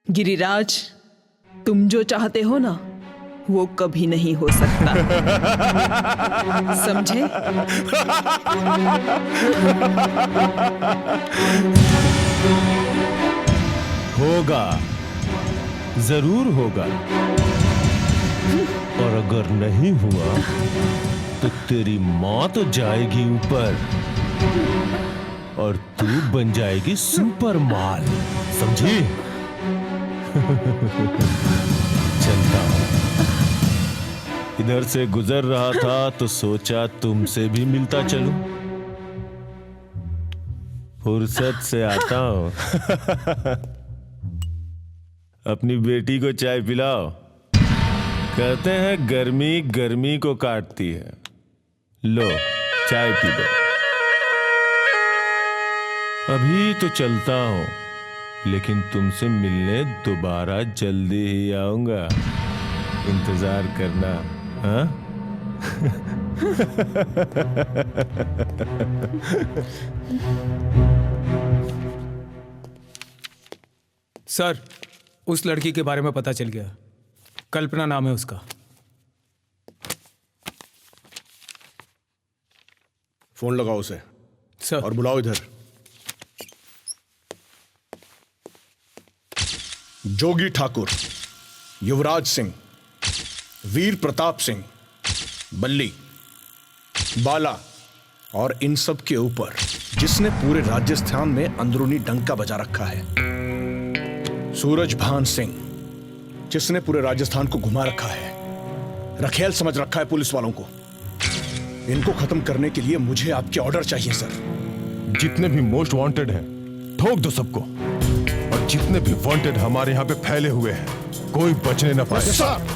गिरिराज, तुम जो चाहते हो ना वो कभी नहीं हो सकता। समझे? होगा, जरूर होगा। और अगर नहीं हुआ तो तेरी मां तो जाएगी ऊपर और तू बन जाएगी सुपर माल, समझी? चलता हूं। इधर से गुजर रहा था तो सोचा तुमसे भी मिलता चलूं। फुर्सत से आता हूं। अपनी बेटी को चाय पिलाओ। कहते हैं गर्मी गर्मी को काटती है। लो चाय पी लो। अभी तो चलता हूं, लेकिन तुमसे मिलने दोबारा जल्दी ही आऊंगा। इंतजार करना, हाँ? सर, उस लड़की के बारे में पता चल गया। कल्पना नाम है उसका। फोन लगाओ उसे सर। और बुलाओ इधर। जोगी ठाकुर, युवराज सिंह, वीर प्रताप सिंह, बल्ली, बाला और इन सब के ऊपर जिसने पूरे राजस्थान में अंदरूनी डंका बजा रखा है, सूरज भान सिंह, जिसने पूरे राजस्थान को घुमा रखा है, रखेल समझ रखा है पुलिस वालों को। इनको खत्म करने के लिए मुझे आपके ऑर्डर चाहिए सर। जितने भी मोस्ट वांटेड हैं, ठोक दो सबको। और जितने भी वांटेड हमारे यहां पे फैले हुए हैं, कोई बचने ना पाए। सर,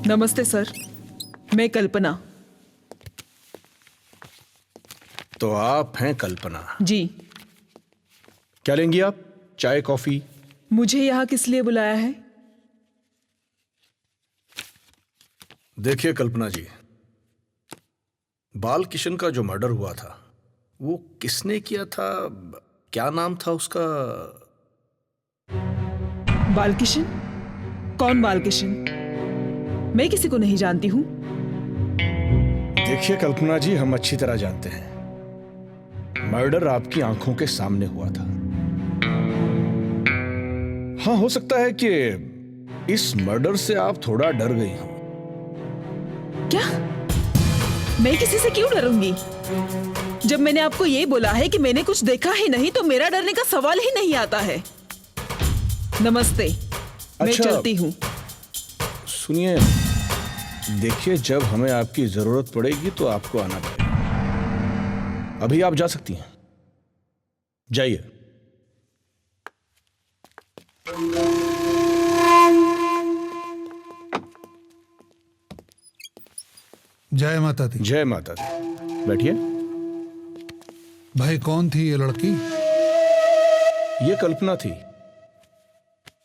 नमस्ते सर, मैं कल्पना। तो आप हैं कल्पना जी। क्या लेंगी आप? चाय, कॉफी? मुझे यहाँ किस लिए बुलाया है? देखिए कल्पना जी, बाल किशन का जो मर्डर हुआ था वो किसने किया था? क्या नाम था उसका? बालकिशन? कौन बालकिशन? मैं किसी को नहीं जानती हूं। देखिए कल्पना जी, हम अच्छी तरह जानते हैं मर्डर आपकी आंखों के सामने हुआ था। हाँ, हो सकता है कि इस मर्डर से आप थोड़ा डर गई हो। क्या? मैं किसी से क्यों डरूंगी? जब मैंने आपको ये बोला है कि मैंने कुछ देखा ही नहीं तो मेरा डरने का सवाल ही नहीं आता है। नमस्ते, मैं चलती हूँ। सुनिए, देखिए, जब हमें आपकी जरूरत पड़ेगी तो आपको आना पड़ेगा। अभी आप जा सकती हैं, जाइए। जय माता दी। जय माता दी। बैठिए। भाई, कौन थी ये लड़की? ये कल्पना थी।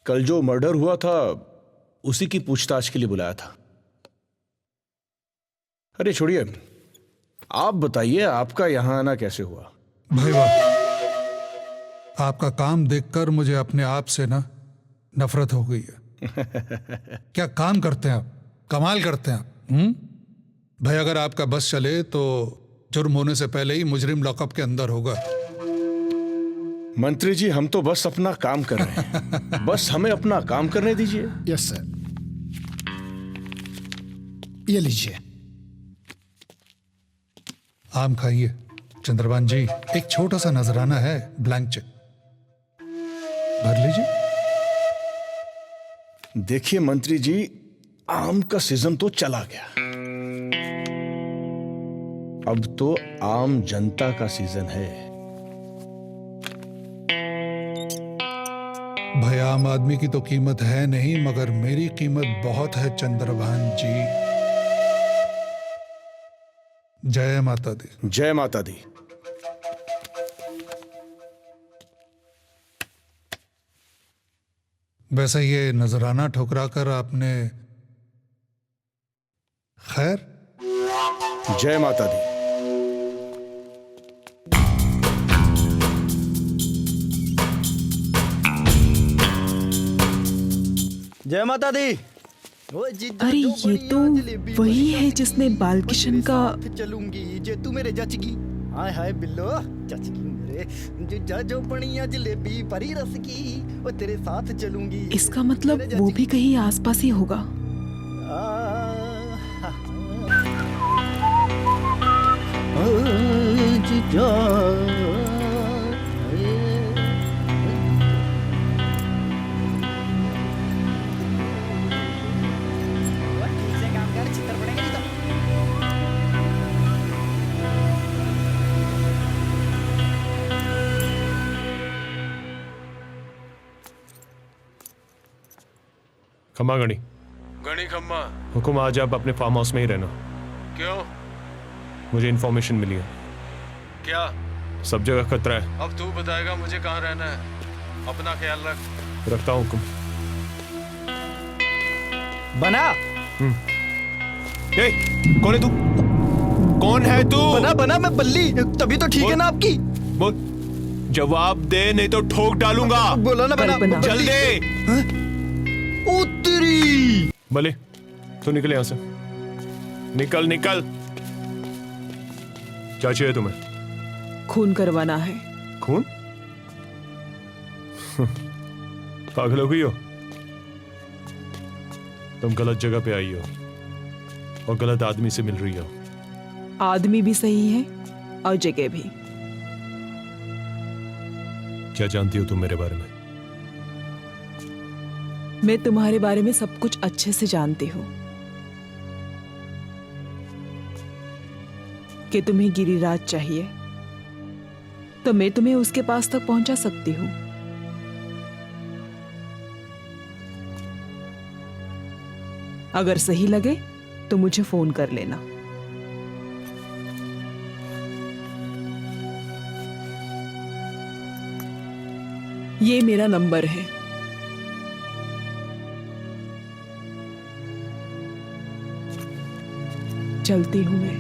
कल जो मर्डर हुआ था उसी की पूछताछ के लिए बुलाया था। अरे छोड़िए, आप बताइए आपका यहां आना कैसे हुआ? भाई वाह, आपका काम देखकर मुझे अपने आप से ना नफरत हो गई है। क्या काम करते हैं आप, कमाल करते हैं आप। भाई, अगर आपका बस चले तो जुर्म होने से पहले ही मुजरिम लॉकअप के अंदर होगा। मंत्री जी, हम तो बस अपना काम कर रहे हैं। बस हमें अपना काम करने दीजिए। यस सर, ये लीजिए। आम खाइए। चंद्रभान जी, एक छोटा सा नजराना है, ब्लैंक चेक भर लीजिए। देखिए मंत्री जी, आम का सीजन तो चला गया, अब तो आम जनता का सीजन है। भाई, आम आदमी की तो कीमत है नहीं, मगर मेरी कीमत बहुत है चंद्रभान जी। जय माता दी। जय माता दी। वैसे ये नजराना ठुकरा कर आपने खैर। जय माता दी। जय माता दी। अरे ये तो वही है जिसने बालकिशन का। चलूंगी जे तू मेरे जचगी। हाय हाय बिल्लो जचगी मेरे जो जो पनिया जलेबी परी रस की वो तेरे साथ चलूंगी। इसका मतलब वो भी कहीं आसपास ही होगा। खम्मा गणी गणी खम्मा। हुकुम, आज आप अपने फार्म हाउस में ही रहना। क्यों? मुझे इन्फॉर्मेशन मिली है। क्या? सब जगह खतरा है। अब तू बताएगा मुझे कहाँ रहना है। अपना ख्याल रख। रखता हूँ हुकुम। बना। ए, कौन है तू? कौन है तू? बना बना मैं बल्ली, तभी तो ठीक है ना आपकी। बोल, जवाब दे नहीं तो ठोक डालूंगा। बोला ना बना। जल्दी दे। उतरी। भले तू निकल यहां से। निकल निकल। क्या चाहिए तुम्हें? खून करवाना है। खून? पागल हो गई हो? तुम गलत जगह पे आई हो और गलत आदमी से मिल रही हो। आदमी भी सही है और जगह भी। क्या जानती हो तुम मेरे बारे में? मैं तुम्हारे बारे में सब कुछ अच्छे से जानती हूँ कि तुम्हें गिरिराज चाहिए, तो मैं तुम्हें उसके पास तक पहुंचा सकती हूँ। अगर सही लगे तो मुझे फोन कर लेना। ये मेरा नंबर है। चलती हूं मैं।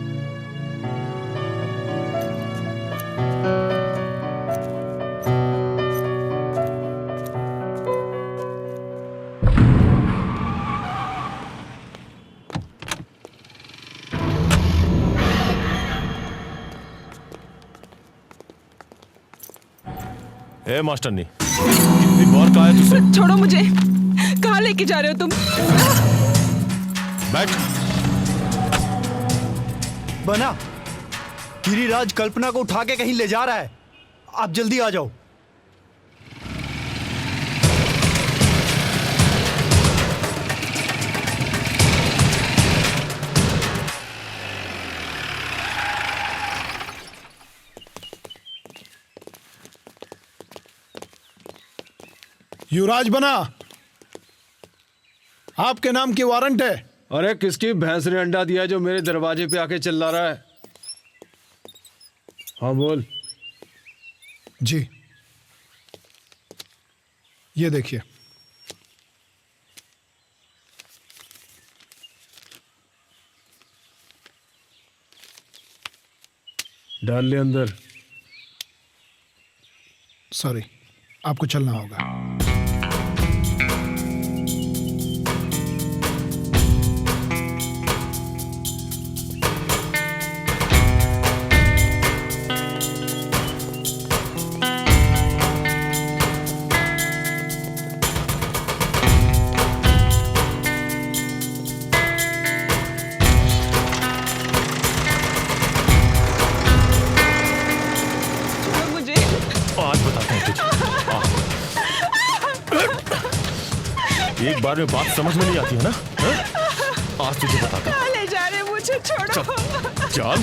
ए मास्टरनी, कितनी बार कहा है तुझसे? छोड़ो मुझे। कहाँ लेके जा रहे हो तुम? बैठ। बना, गिरिराज कल्पना को उठा के कहीं ले जा रहा है। आप जल्दी आ जाओ। युवराज बना, आपके नाम की वारंट है। अरे किसकी भैंस ने अंडा दिया जो मेरे दरवाजे पे आके चिल्ला रहा है? हाँ बोल। जी, ये देखिए। डाल ले अंदर। सॉरी, आपको चलना होगा। एक बार में बात समझ में नहीं आती है ना? आज तुझे बताता हूं। ले जा रहे मुझे, छोड़ो। चल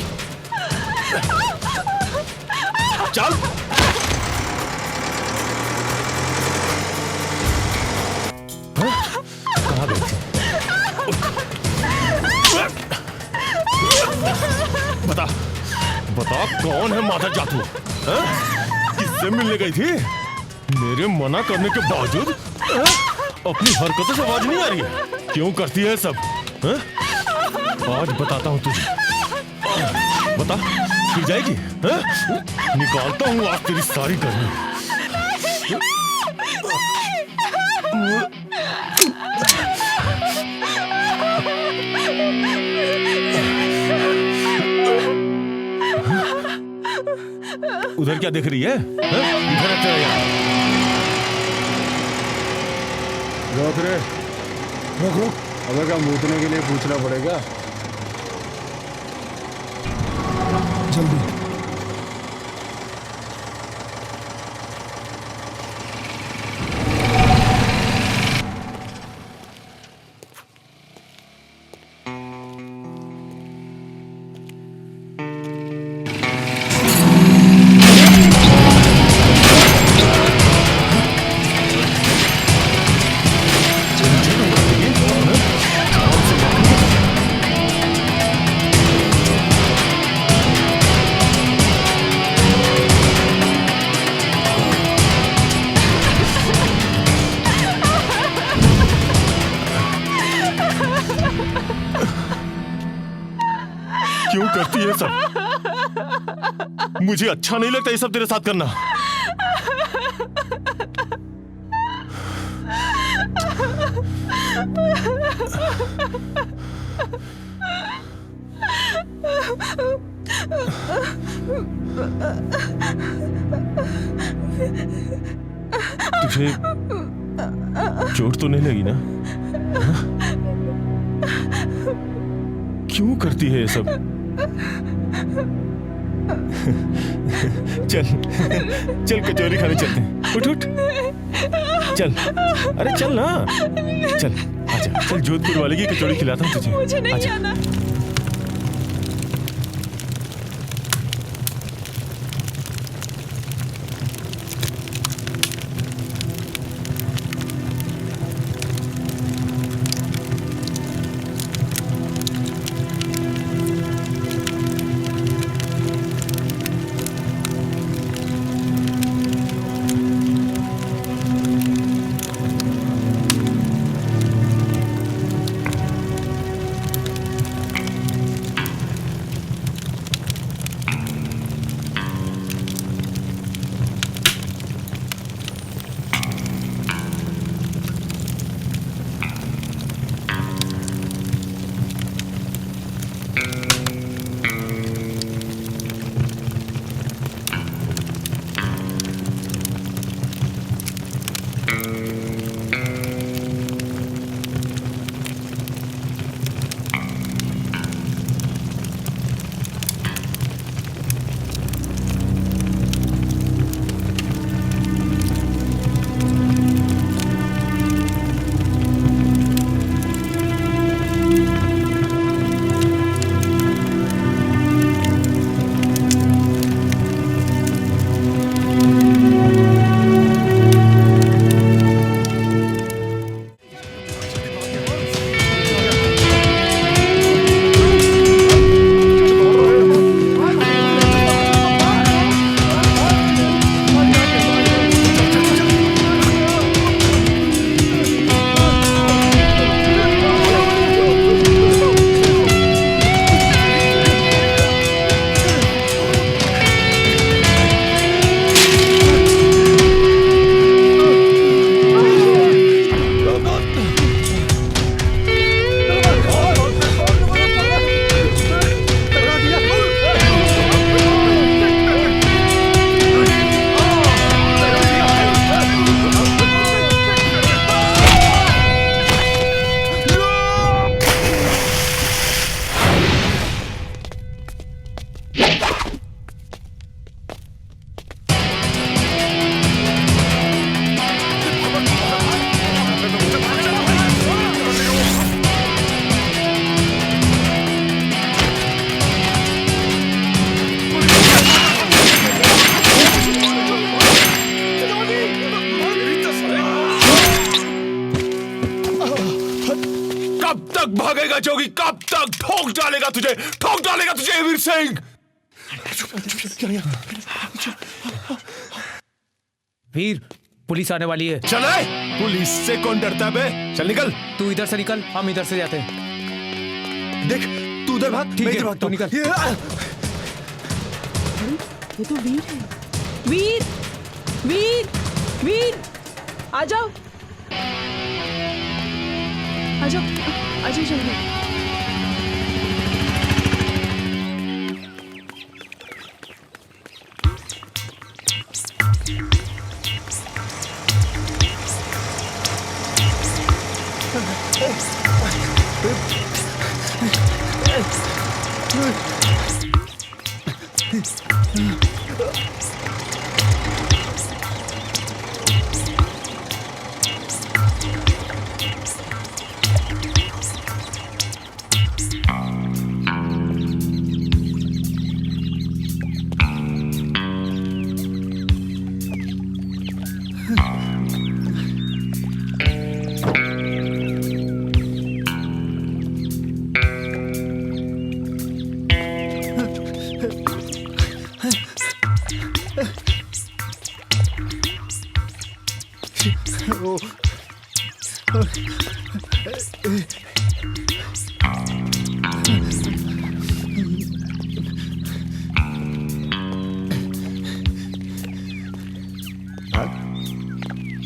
चल। कहाँ गई थी? बता बता, कौन है माधव जातू? किससे मिलने गई थी? मेरे मना करने के बावजूद अपनी हरकतों से आवाज नहीं आ रही है। क्यों करती है सब? आज बताता हूँ तुझे। बता, फिर जाएगी? निकालता हूँ आज तेरी सारी गर्मी। उधर क्या देख रही है? इधर आ यार। रोक रे, रोक रोक। अबे क्या मूतने के लिए पूछना पड़ेगा? जल्दी। क्यों करती है सब? मुझे अच्छा नहीं लगता ये सब तेरे साथ करना। तुझे चोट तो नहीं लगी ना? क्यों करती है ये सब? चल चल कचौरी खाने चलते हैं। उठ उठ चल, अरे चल ना, चल आजा, चल जोधपुर वाले की कचौड़ी खिलाता हूँ तुझे। मुझे नहीं आजा। आना। भागेगा जोगी? कब तक? ठोक डालेगा तुझे, ठोक डालेगा तुझे वीर सिंह। वीर, पुलिस आने वाली है। चले, पुलिस से कौन डरता है बे? चल निकल। तू इधर से निकल, हम इधर से जाते हैं। देख, तू उधर भाग, मैं इधर भागता हूं। निकल। ये तो वीर है। वीर, वीर, वीर, आ जाओ, आ जाओ, आ जाओ जल्दी।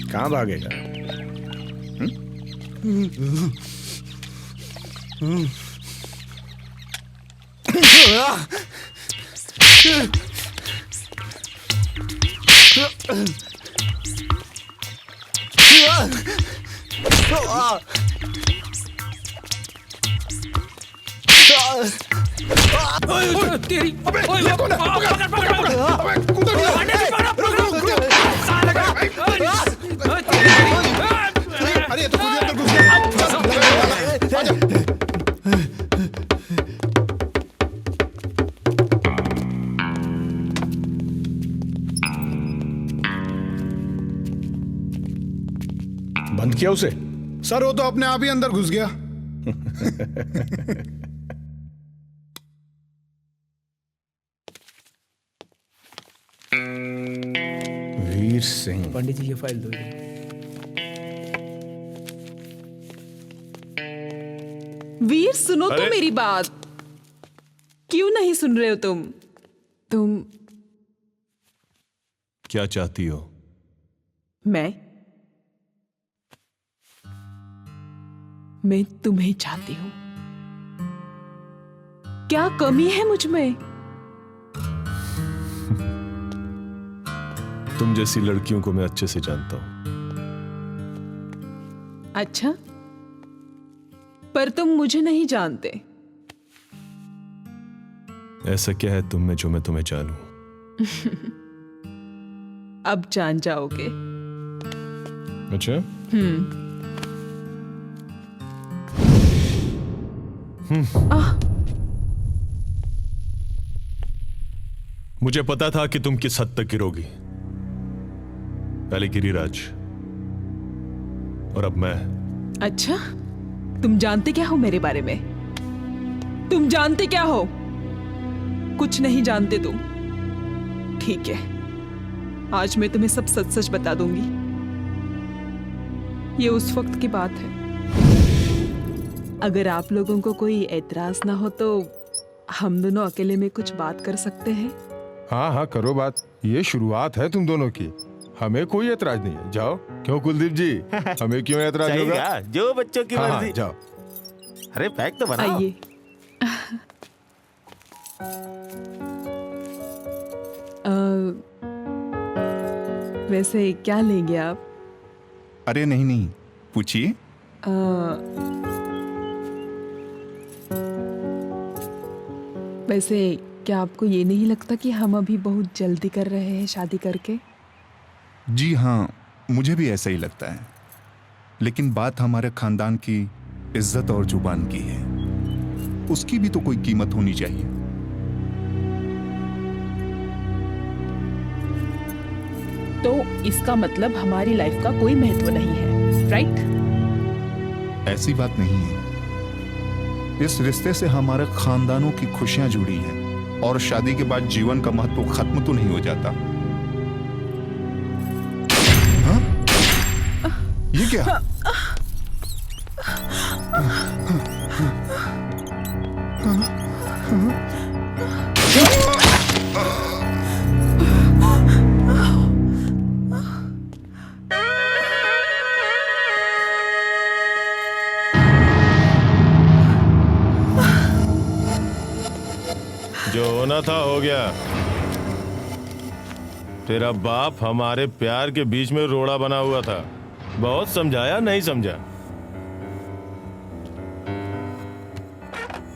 कहाँ भागेगा? तेरी अरे तो अंदर घुस गया। बंद किया उसे? सर वो तो अपने आप ही अंदर घुस गया। वीर सिंह। पंडित जी ये फाइल दो। वीर सुनो तो मेरी बात। क्यों नहीं सुन रहे हो तुम? क्या चाहती हो? मैं तुम्हें चाहती हूँ। क्या कमी है मुझ में? तुम जैसी लड़कियों को मैं अच्छे से जानता हूं। अच्छा, पर तुम मुझे नहीं जानते। ऐसा क्या है तुम में जो मैं तुम्हें जानूं? अब जान जाओगे। अच्छा? मुझे पता था कि तुम किस हद तक गिरोगी। पहले गिरिराज और अब मैं। अच्छा, तुम जानते क्या हो मेरे बारे में? तुम जानते क्या हो? कुछ नहीं जानते तुम। ठीक है, आज मैं तुम्हें सब सच सच बता दूंगी। ये उस वक्त की बात है। अगर आप लोगों को कोई एतराज ना हो तो हम दोनों अकेले में कुछ बात कर सकते हैं। हाँ हाँ करो बात, ये शुरुआत है तुम दोनों की, हमें कोई एतराज नहीं है। जाओ। क्यों कुलदीप जी, हमें क्यों एतराज होगा? जो बच्चों की हाँ, मर्जी। जाओ। अरे पैक तो बनाओ। आइए। वैसे क्या लेंगे आप? अरे नहीं नहीं, पूछिए। वैसे क्या आपको ये नहीं लगता कि हम अभी बहुत जल्दी कर रहे हैं शादी करके? जी हाँ, मुझे भी ऐसा ही लगता है, लेकिन बात हमारे खानदान की इज्जत और जुबान की है। उसकी भी तो कोई कीमत होनी चाहिए। तो इसका मतलब हमारी लाइफ का कोई महत्व नहीं है, राइट? ऐसी बात नहीं है। इस रिश्ते से हमारे खानदानों की खुशियां जुड़ी हैं और शादी के बाद जीवन का महत्व खत्म तो नहीं हो जाता। हाँ? ये क्या? जो होना था हो गया। तेरा बाप हमारे प्यार के बीच में रोड़ा बना हुआ था। बहुत समझाया, नहीं समझा।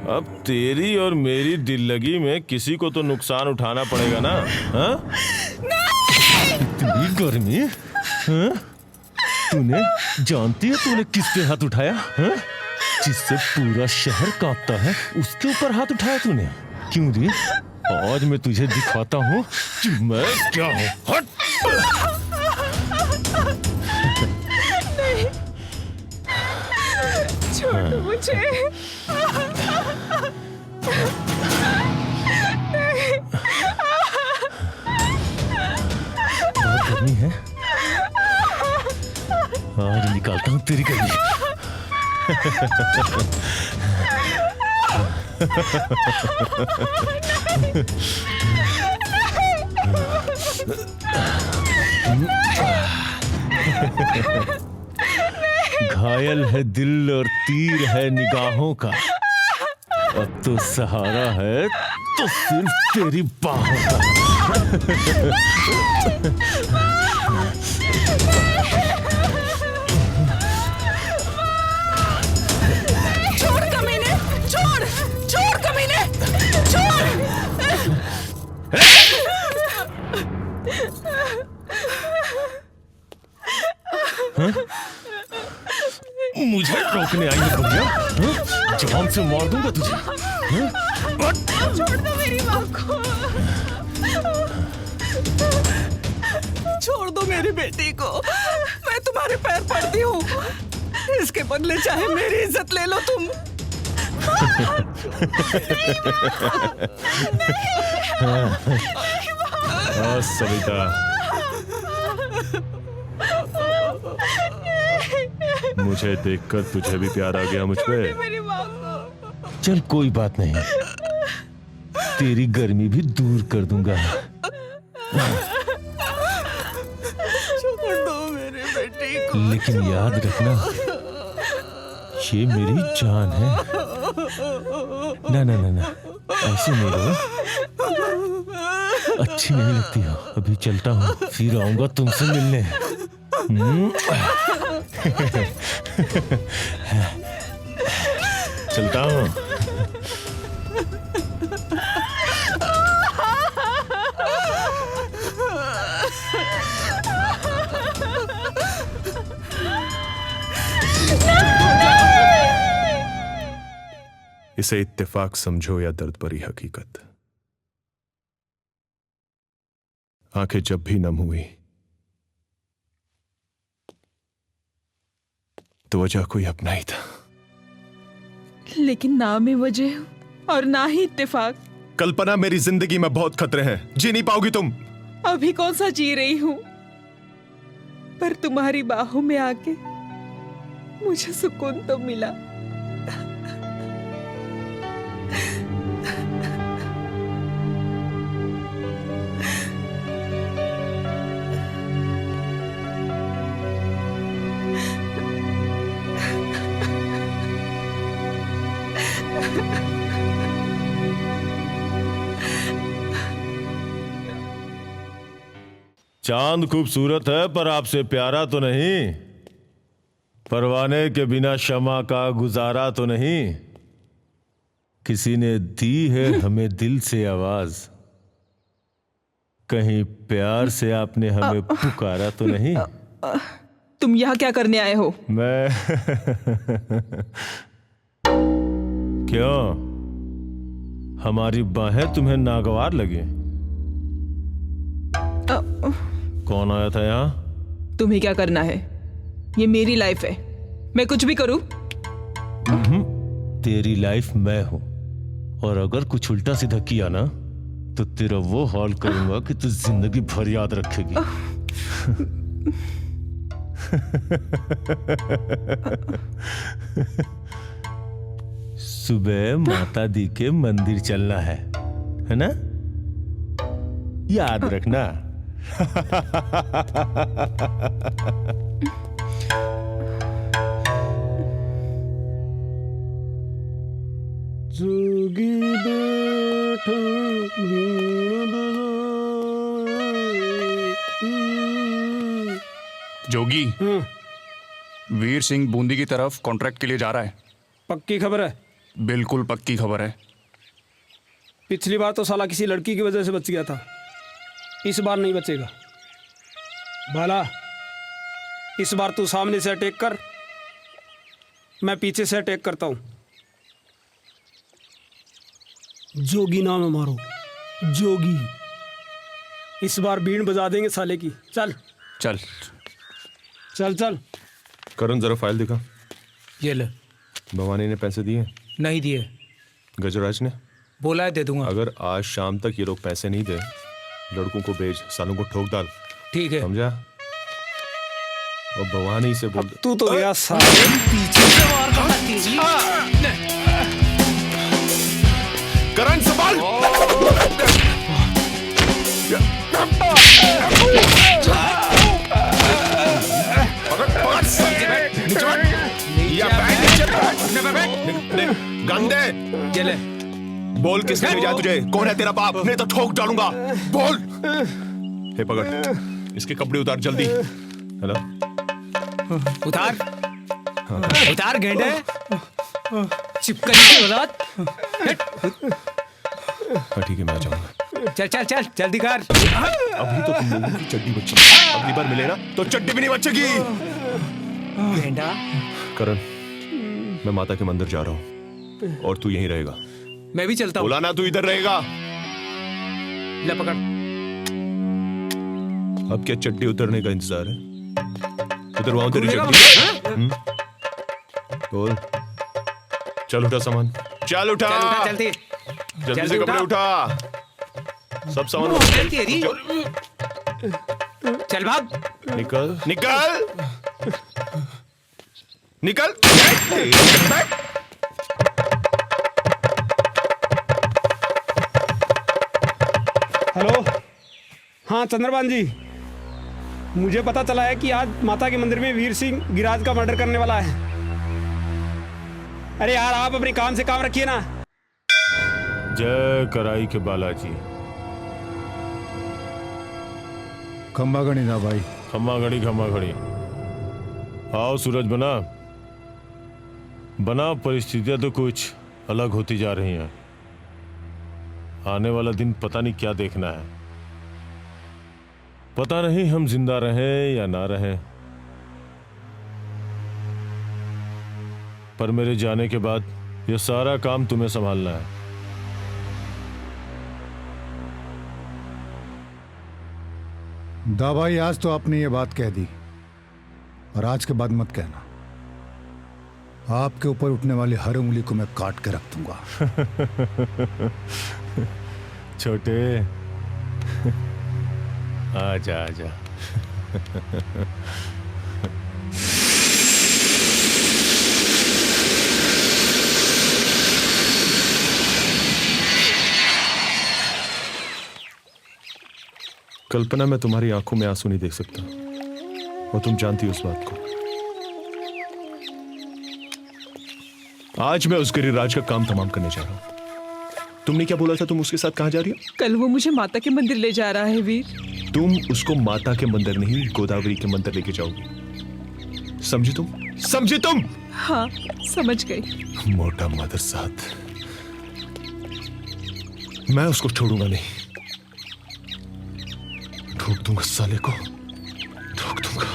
अब तेरी और मेरी दिल लगी में किसी को तो नुकसान उठाना पड़ेगा ना। हाँ? इतनी गर्मी, हाँ? तूने जानती है तूने किस पे हाथ उठाया? हाँ? जिससे पूरा शहर कांपता है उसके ऊपर हाथ उठाया तूने। क्यों रे? आज मैं तुझे दिखाता हूँ कि मैं क्या हूँ। हट! नहीं, छोड़ दो मुझे। बहुत गर्मी है, आज निकालता हूँ तेरी गर्मी। घायल है दिल और तीर है निगाहों का, अब तो सहारा है तो सिर्फ तेरी बाहों का। छोड़ कमीने, छोड़, छोड़ कमीने, छोड़। हाँ? मुझे रोकने आई है बुढ़िया? जान से मार दूंगा तुझे। हाँ? छोड़ दो मेरी माँ को, छोड़ दो मेरी बेटी को। मैं तुम्हारे पैर पड़ती हूँ, इसके बदले चाहे मेरी इज्जत ले लो तुम। हाँ सविता, मुझे देखकर तुझे भी प्यार आ गया मुझ पे। चल कोई बात नहीं, तेरी गर्मी भी दूर कर दूंगा। छोड़ दो मेरी बेटी को। लेकिन याद रखना, ये मेरी जान है। ना ना ना ना, ऐसे नहीं रहो, अच्छी नहीं लगती हो। अभी चलता हूँ, फिर आऊंगा तुमसे मिलने। चलता हूँ। इसे इत्तेफाक समझो या दर्द भरी हकीकत, आंखें जब भी नम हुई तो वजह कोई अपना ही था। लेकिन ना में वजह और ना ही इत्तेफाक। कल्पना, मेरी जिंदगी में बहुत खतरे हैं, जी नहीं पाओगी तुम। अभी कौन सा जी रही हूँ, पर तुम्हारी बाहों में आके मुझे सुकून तो मिला। चांद खूबसूरत है पर आपसे प्यारा तो नहीं, परवाने के बिना शमा का गुजारा तो नहीं। किसी ने दी है हमें दिल से आवाज, कहीं प्यार से आपने हमें पुकारा तो नहीं। तुम यहाँ क्या करने आए हो? मैं क्यों, हमारी बाहें तुम्हें नागवार लगी? कौन आया था यहाँ? तुम्हें क्या करना है? ये मेरी लाइफ है, मैं कुछ भी करूं? तेरी लाइफ मैं हूं, और अगर कुछ उल्टा सीधा किया ना तो तेरा वो हाल करूंगा कि तू जिंदगी भर याद रखेगी। सुबह माता दी के मंदिर चलना है ना? याद रखना। जोगी बैठा जोगी, वीर सिंह बूंदी की तरफ कॉन्ट्रैक्ट के लिए जा रहा है। पक्की खबर है? बिल्कुल पक्की खबर है। पिछली बार तो साला किसी लड़की की वजह से बच गया था, इस बार नहीं बचेगा। बाला, इस बार तू सामने से अटैक कर, मैं पीछे से अटैक करता हूं। जोगी नाम है मारो, जोगी। इस बार बीन बजा देंगे साले की। चल चल चल चल। करण जरा फाइल दिखा। ये ले। भवानी ने पैसे दिए? नहीं दिए। गजराज ने? बोला है दे दूंगा। अगर आज शाम तक ये लोग पैसे नहीं दे, लड़कों को भेज, सालों को ठोक डाल। ठीक है। समझा? और भवानी से बोल। तू तो गया साले पीछे से मार करण संभाल। गंदे चले। बोल किसने भेजा तुझे? कौन है तेरा बाप? नहीं तो ठोक डालूंगा। बोल। हे पकड़, इसके कपड़े उतार जल्दी। हेलो, उतार उतार गेंडे, चिपकली की औलाद। हाँ ठीक है, मैं आ जाऊंगा। चल चल चल जल्दी कर। अभी तो तुम लोगों की चड्डी बची, अगली बार मिले ना तो चड्डी भी नहीं बचेगी। गेंडा। करण, मैं माता के मंदिर जा रहा हूँ और तू यहीं रहेगा। मैं भी चलता हूँ। बोला ना तू इधर रहेगा। ले पकड़। अब क्या चड्डी उतरने का इंतजार है? उतरवाऊं तेरी चड्डी? बोल। चल उठा सामान। चल उठा। जल्दी जल्दी से कपड़े उठा। सब सामान चल भाग। निकल निकल निकल। हेलो, हाँ चंद्रभान जी, मुझे पता चला है कि आज माता के मंदिर में वीर सिंह गिराज का मर्डर करने वाला है। अरे यार, आप अपने काम से काम रखिए ना। जय कराई के बालाजी। खम्बा घड़ी ना भाई। खम्मा घड़ी, खम्मा घड़ी। आओ सूरज बना। बना परिस्थितियां तो कुछ अलग होती जा रही हैं। आने वाला दिन पता नहीं क्या देखना है। पता नहीं हम जिंदा रहें या ना रहें, पर मेरे जाने के बाद ये सारा काम तुम्हें संभालना है। दा भाई, आज तो आपने ये बात कह दी और आज के बाद मत कहना। आपके ऊपर उठने वाली हर उंगली को मैं काट के रख दूंगा। छोटे आजा आजा। कल्पना, मैं तुम्हारी आंखों में आंसू नहीं देख सकता और तुम जानती हो उस बात को। आज मैं उस गिरिराज का काम तमाम करने जा रहा हूं। तुमने क्या बोला था? तुम उसके साथ कहां जा रही हो? कल वो मुझे माता के मंदिर ले जा रहा है वीर। तुम उसको माता के मंदिर नहीं, गोदावरी के मंदिर लेके जाओगी। समझी तुम? समझी तुम? हाँ, समझ गई। मोटा मदर साथ। मैं उसको छोड़ूंगा नहीं। ठोक दूंगा साले को, ठोक दूंगा।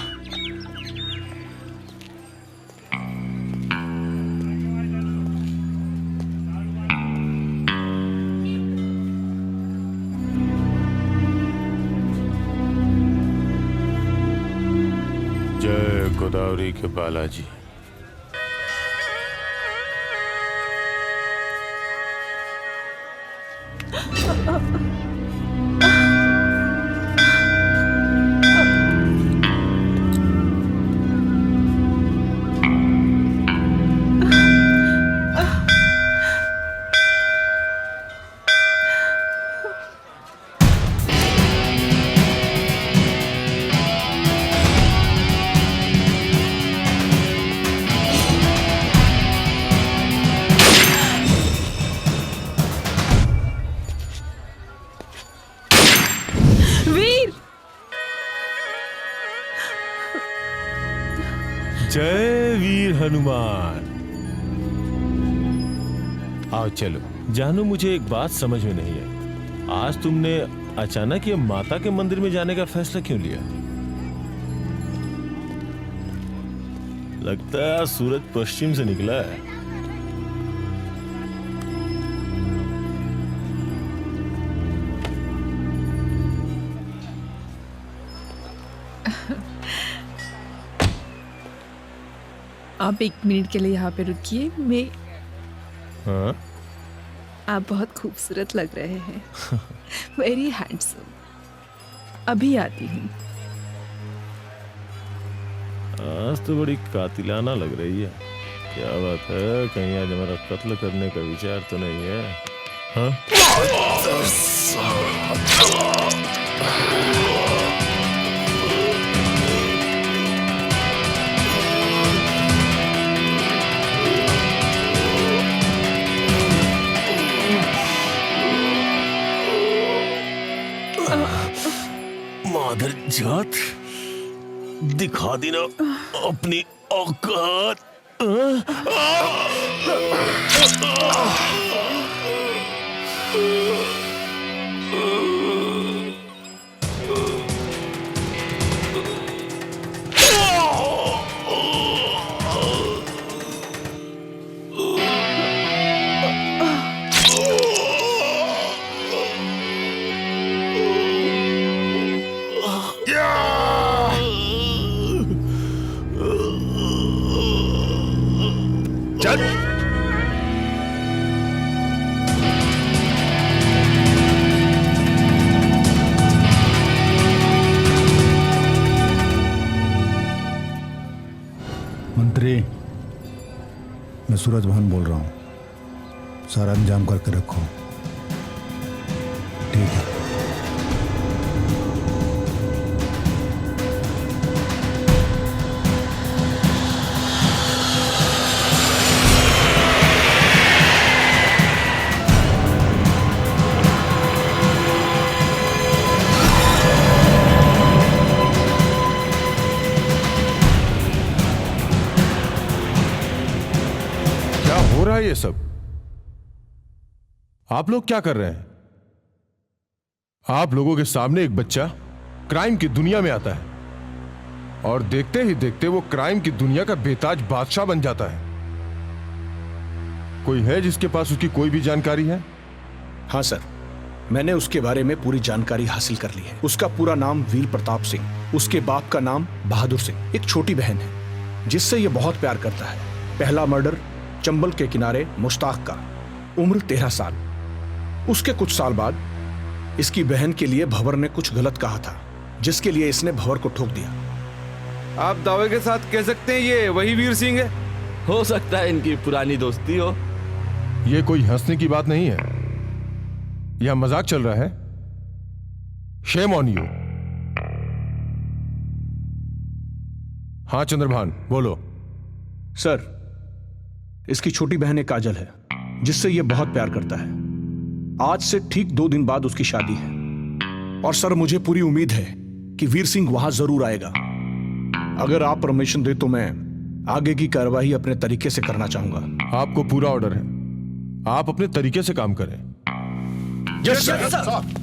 जय गोदावरी के बालाजी। जय वीर हनुमान। आओ चलो। जानू, मुझे एक बात समझ में नहीं आई। आज तुमने अचानक ये माता के मंदिर में जाने का फैसला क्यों लिया? लगता है सूरज पश्चिम से निकला है। आप 1 मिनट के लिए यहाँ पे रुकिए। मैं हाँ? आप बहुत खूबसूरत लग रहे हैं। Very handsome. अभी आती हूँ। आज तो बड़ी कातिलाना लग रही है। क्या बात है? कहीं आज हमारा कत्ल करने का विचार तो नहीं है? हाँ? मादर जात, दिखा दी ना अपनी औकात। मंत्री, मैं सूरज भान बोल रहा हूँ। सारा इंतजाम करके रखो। ठीक है। ये सब आप लोग क्या कर रहे हैं? आप लोगों के सामने एक बच्चा क्राइम की दुनिया में आता है और देखते ही देखते वो क्राइम की दुनिया का बेताज बादशाह बन जाता है। कोई है जिसके पास उसकी कोई भी जानकारी है? हाँ सर, मैंने उसके बारे में पूरी जानकारी हासिल कर ली है। उसका पूरा नाम वीर प्रताप सिंह, उसके बाप का नाम बहादुर सिंह, एक छोटी बहन है जिससे ये बहुत प्यार करता है। पहला मर्डर चंबल के किनारे मुश्ताक का, उम्र 13 साल। उसके कुछ साल बाद इसकी बहन के लिए भंवर ने कुछ गलत कहा था, जिसके लिए इसने भंवर को ठोक दिया। आप दावे के साथ कह सकते हैं ये वही वीर सिंह है? हो सकता है इनकी पुरानी दोस्ती हो। ये कोई हंसने की बात नहीं है, यह मजाक चल रहा है। Shame on you. हाँ चंद्रभान, बोलो। सर, इसकी छोटी बहन एक काजल है जिससे यह बहुत प्यार करता है। आज से ठीक 2 दिन बाद उसकी शादी है और सर मुझे पूरी उम्मीद है कि वीर सिंह वहां जरूर आएगा। अगर आप परमिशन दे तो मैं आगे की कार्रवाई अपने तरीके से करना चाहूंगा। आपको पूरा ऑर्डर है, आप अपने तरीके से काम करें। Yes sir.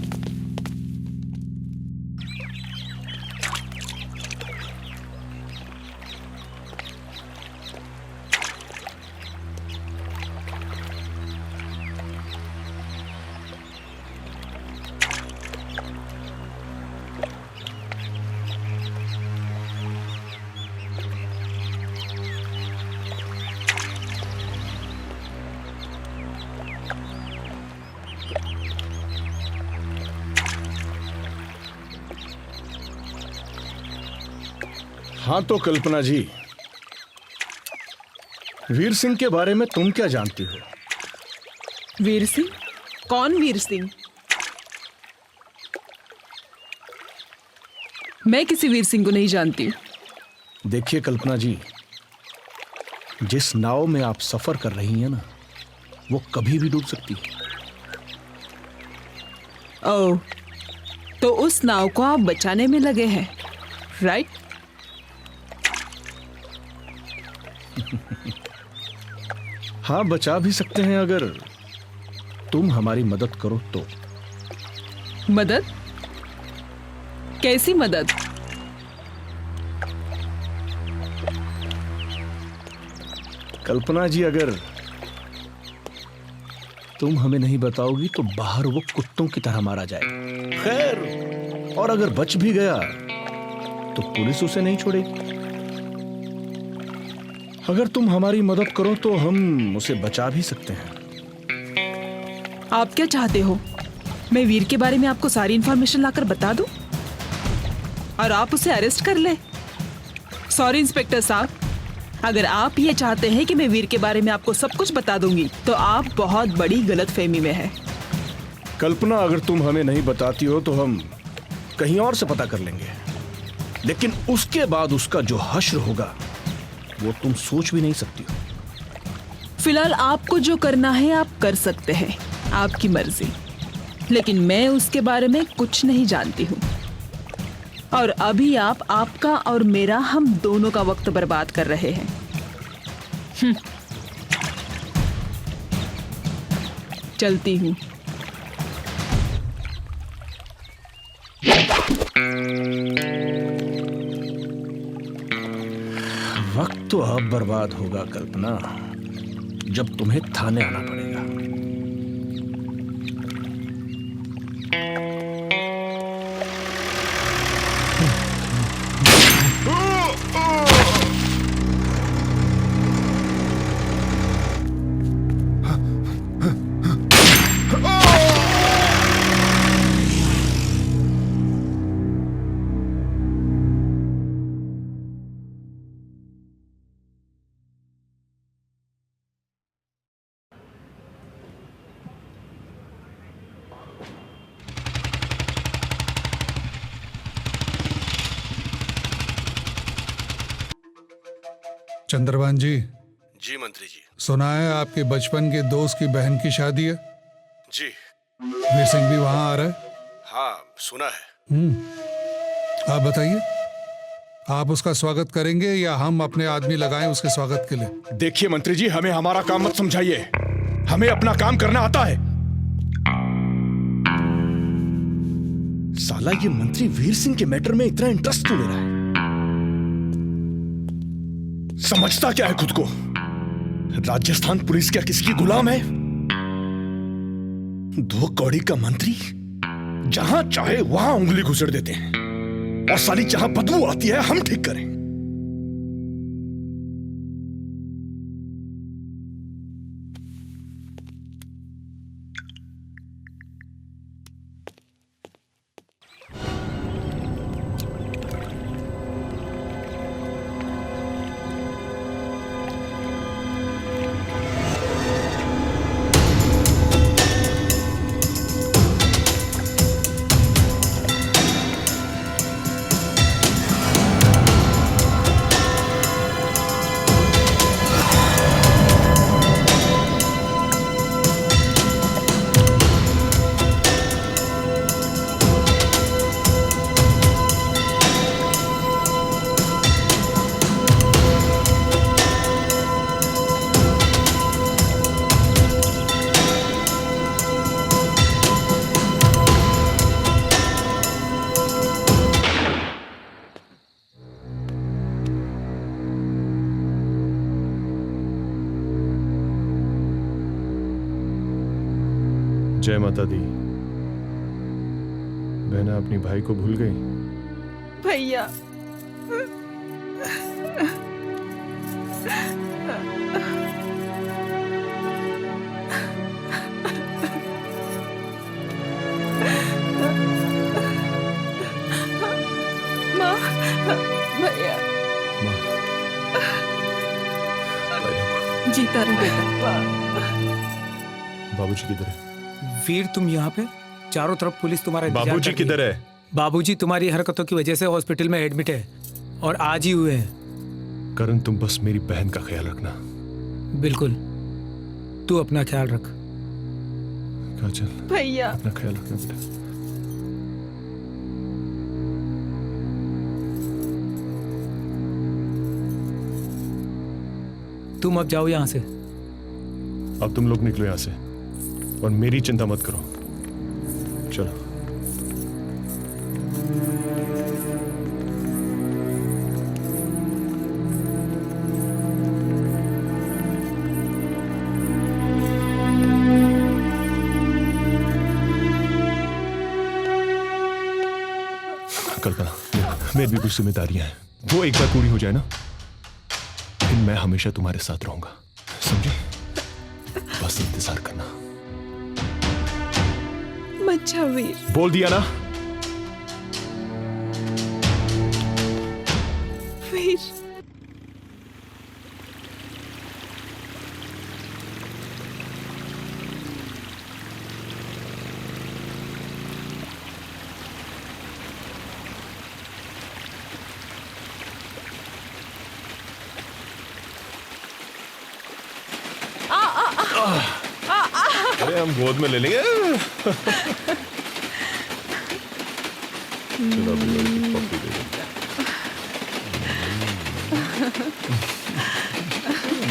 हाँ तो कल्पना जी, वीर सिंह के बारे में तुम क्या जानती हो? वीर सिंह? कौन वीर सिंह? मैं किसी वीर सिंह को नहीं जानती। देखिए कल्पना जी, जिस नाव में आप सफर कर रही हैं ना, वो कभी भी डूब सकती है। ओह, तो उस नाव को आप बचाने में लगे हैं, राइट? हाँ, बचा भी सकते हैं अगर तुम हमारी मदद करो तो। मदद? कैसी मदद? कल्पना जी, अगर तुम हमें नहीं बताओगी तो बाहर वो कुत्तों की तरह मारा जाएगा। खैर, और अगर बच भी गया तो पुलिस उसे नहीं छोड़ेगी। अगर तुम हमारी मदद करो तो हम उसे बचा भी सकते हैं। आप क्या चाहते हो? मैं वीर के बारे में आपको सारी इंफॉर्मेशन लाकर बता दूं और आप उसे अरेस्ट कर ले? सॉरी इंस्पेक्टर साहब, अगर आप ये चाहते हैं कि मैं वीर के बारे में आपको सब कुछ बता दूंगी तो आप बहुत बड़ी गलतफहमी में हैं। कल्पना, अगर तुम हमें नहीं बताती हो तो हम कहीं और से पता कर लेंगे, लेकिन उसके बाद उसका जो हश्र होगा वो तुम सोच भी नहीं सकती हो। फिलहाल आपको जो करना है आप कर सकते हैं, आपकी मर्जी, लेकिन मैं उसके बारे में कुछ नहीं जानती हूँ। और अभी आप आपका और मेरा, हम दोनों का वक्त बर्बाद कर रहे हैं। चलती हूँ। वक्त तो अब बर्बाद होगा कल्पना, जब तुम्हें थाने आना पड़ेगा। चंद्रभान जी। जी मंत्री जी। सुना है आपके बचपन के दोस्त की बहन की शादी है? जी। वीर सिंह भी वहां आ रहा है? हाँ, सुना है। आप बताइए, आप उसका स्वागत करेंगे या हम अपने आदमी लगाएं उसके स्वागत के लिए? देखिए मंत्री जी, हमें हमारा काम मत समझाइए, हमें अपना काम करना आता है। साला ये मंत्री वीर सिंह के मैटर में इतना इंटरेस्ट क्यों ले रहा है? समझता क्या है खुद को? राजस्थान पुलिस क्या किसकी गुलाम है? 2 कौड़ी का मंत्री जहां चाहे वहां उंगली घुसेड़ देते हैं, और साली जहां बदबू आती है हम ठीक करें। जय माता दी। बहना अपनी भाई को भूल गई? भैया, माँ, भैया, जीता रहे बेटा। बाबूजी किधर है? वीर, तुम यहाँ पे? चारों तरफ पुलिस तुम्हारा इंतजार बाबूजी कर रही किधर है? बाबूजी तुम्हारी हरकतों की वजह से हॉस्पिटल में एडमिट है और आज ही हुए हैं। करण, तुम बस मेरी बहन का ख्याल रखना। बिल्कुल, तू अपना ख्याल रख। काजल, भैया, अपना ख्याल रखना बेटा। तुम अब जाओ यहाँ से। अब तुम लोग निकलो यहाँ से। और मेरी चिंता मत करो। चलो। कल्पना, मेरी भी कुछ जिम्मेदारियां हैं, वो एक बार पूरी हो जाए ना, फिर मैं हमेशा तुम्हारे साथ रहूंगा, समझे? बस इंतजार करना। मच्छा वीर, बोल दिया ना? वीर, अरे हम गोद में ले लेंगे। चलो अभी पप्पी दे दो।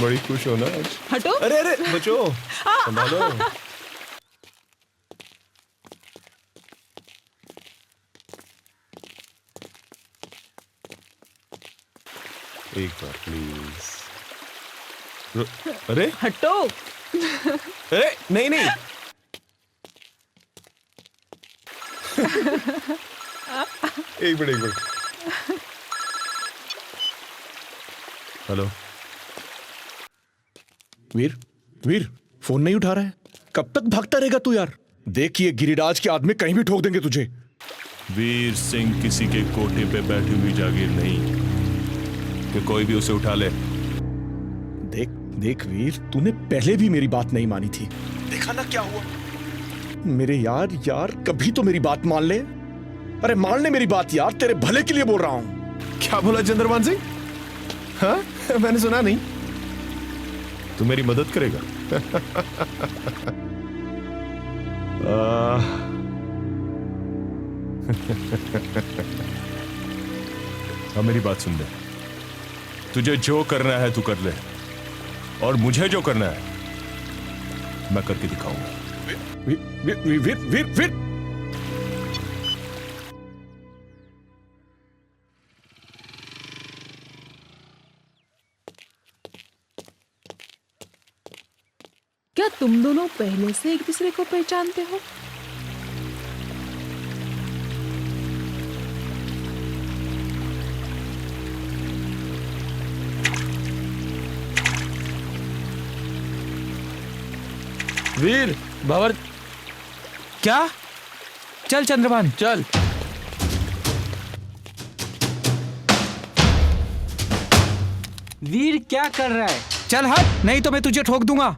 बड़ी खुश हो ना आज? हटो। अरे अरे बचो, संभालो। एक बार प्लीज। अरे हटो। अरे नहीं नहीं। एक मिनट। हेलो वीर, फोन नहीं उठा रहा है। कब तक भागता रहेगा तू यार? देखिए गिरिराज के आदमी कहीं भी ठोक देंगे तुझे। वीर सिंह किसी के कोठे पे बैठी हुई जागीर नहीं कि कोई भी उसे उठा ले। देख वीर, तूने पहले भी मेरी बात नहीं मानी थी, देखा ना क्या हुआ। मेरे यार कभी तो मेरी बात मान ले। अरे मान ले मेरी बात यार, तेरे भले के लिए बोल रहा हूं। क्या बोला चंद्रभान सिंह? हाँ, मैंने सुना नहीं। तू मेरी मदद करेगा? अब मेरी बात सुन ले। तुझे जो करना है तू कर ले, और मुझे जो करना है मैं करके दिखाऊंगा। वीर क्या तुम दोनों पहले से एक दूसरे को पहचानते हो? वीर, बाबर, क्या? चल चंद्रभान, चल। वीर क्या कर रहा है? चल हट, नहीं तो मैं तुझे ठोक दूंगा।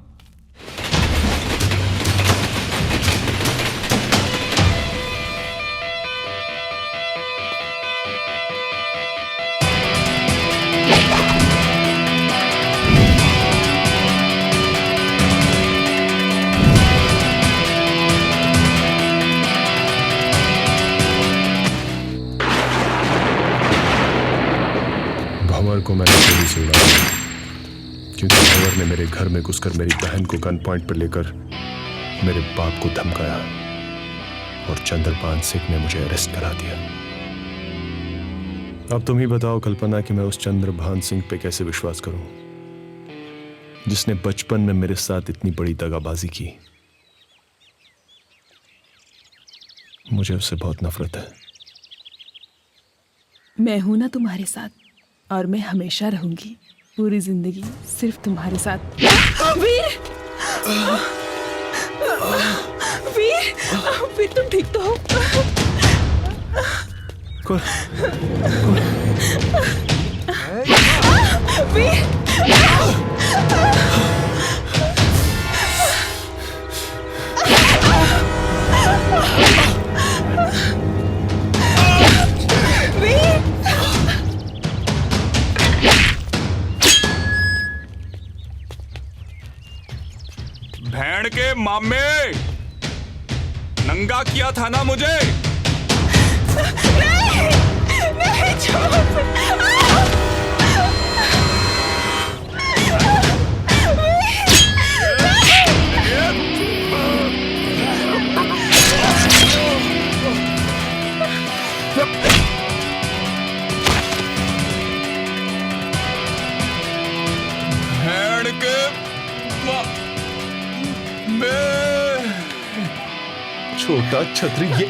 को मैंने चोरी से उड़ा दिया, क्योंकि भंवर ने मेरे घर में घुसकर मेरी बहन को गन पॉइंट पर लेकर मेरे बाप को धमकाया और चंद्रभान सिंह ने मुझे अरेस्ट करा दिया। अब तुम ही बताओ कल्पना कि मैं उस चंद्रभान सिंह पे कैसे विश्वास करूं, जिसने बचपन में मेरे साथ इतनी बड़ी दगाबाजी की। मुझे उससे बहुत नफरत है। मैं हूं ना तुम्हारे साथ, और मैं हमेशा रहूंगी, पूरी जिंदगी सिर्फ तुम्हारे साथ। वीर, वीर तुम ठीक तो हो? वीर, भैंड के मामे, नंगा किया था ना मुझे? नहीं छोड़। छोटा छतरी ये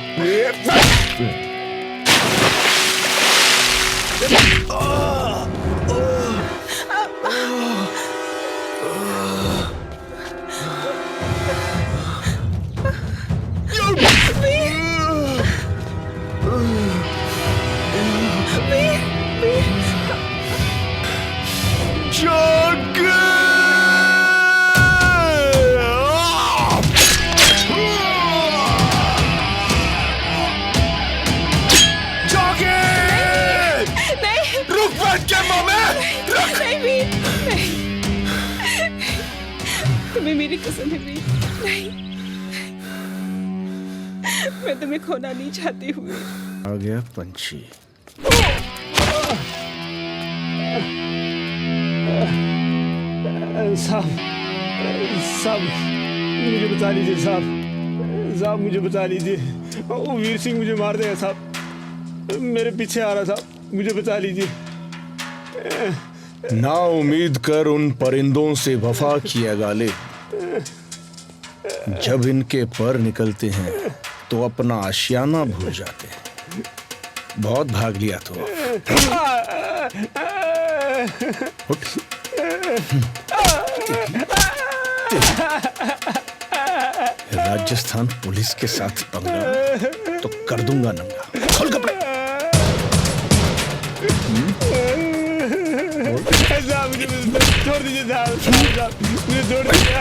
तुम्हें मेरी कसम है वीर, नहीं, मैं तुम्हें खोना नहीं चाहती हूँ। आ गया पंछी। साहब मुझे बचा लीजिए साहब मुझे बचा लीजिए। वो वीर सिंह मुझे मार देगा साहब, मेरे पीछे आ रहा साहब, मुझे बचा लीजिए। ना उम्मीद कर उन परिंदों से वफा किया गालिब, जब इनके पर निकलते हैं तो अपना आशियाना भूल जाते हैं। बहुत भाग लिया तो उठ। राजस्थान पुलिस के साथ पंगा तो कर दूंगा नंगा। खोल कपड़े। मुझे छोड़ दीजिए साहब, मुझे छोड़ दीजिए।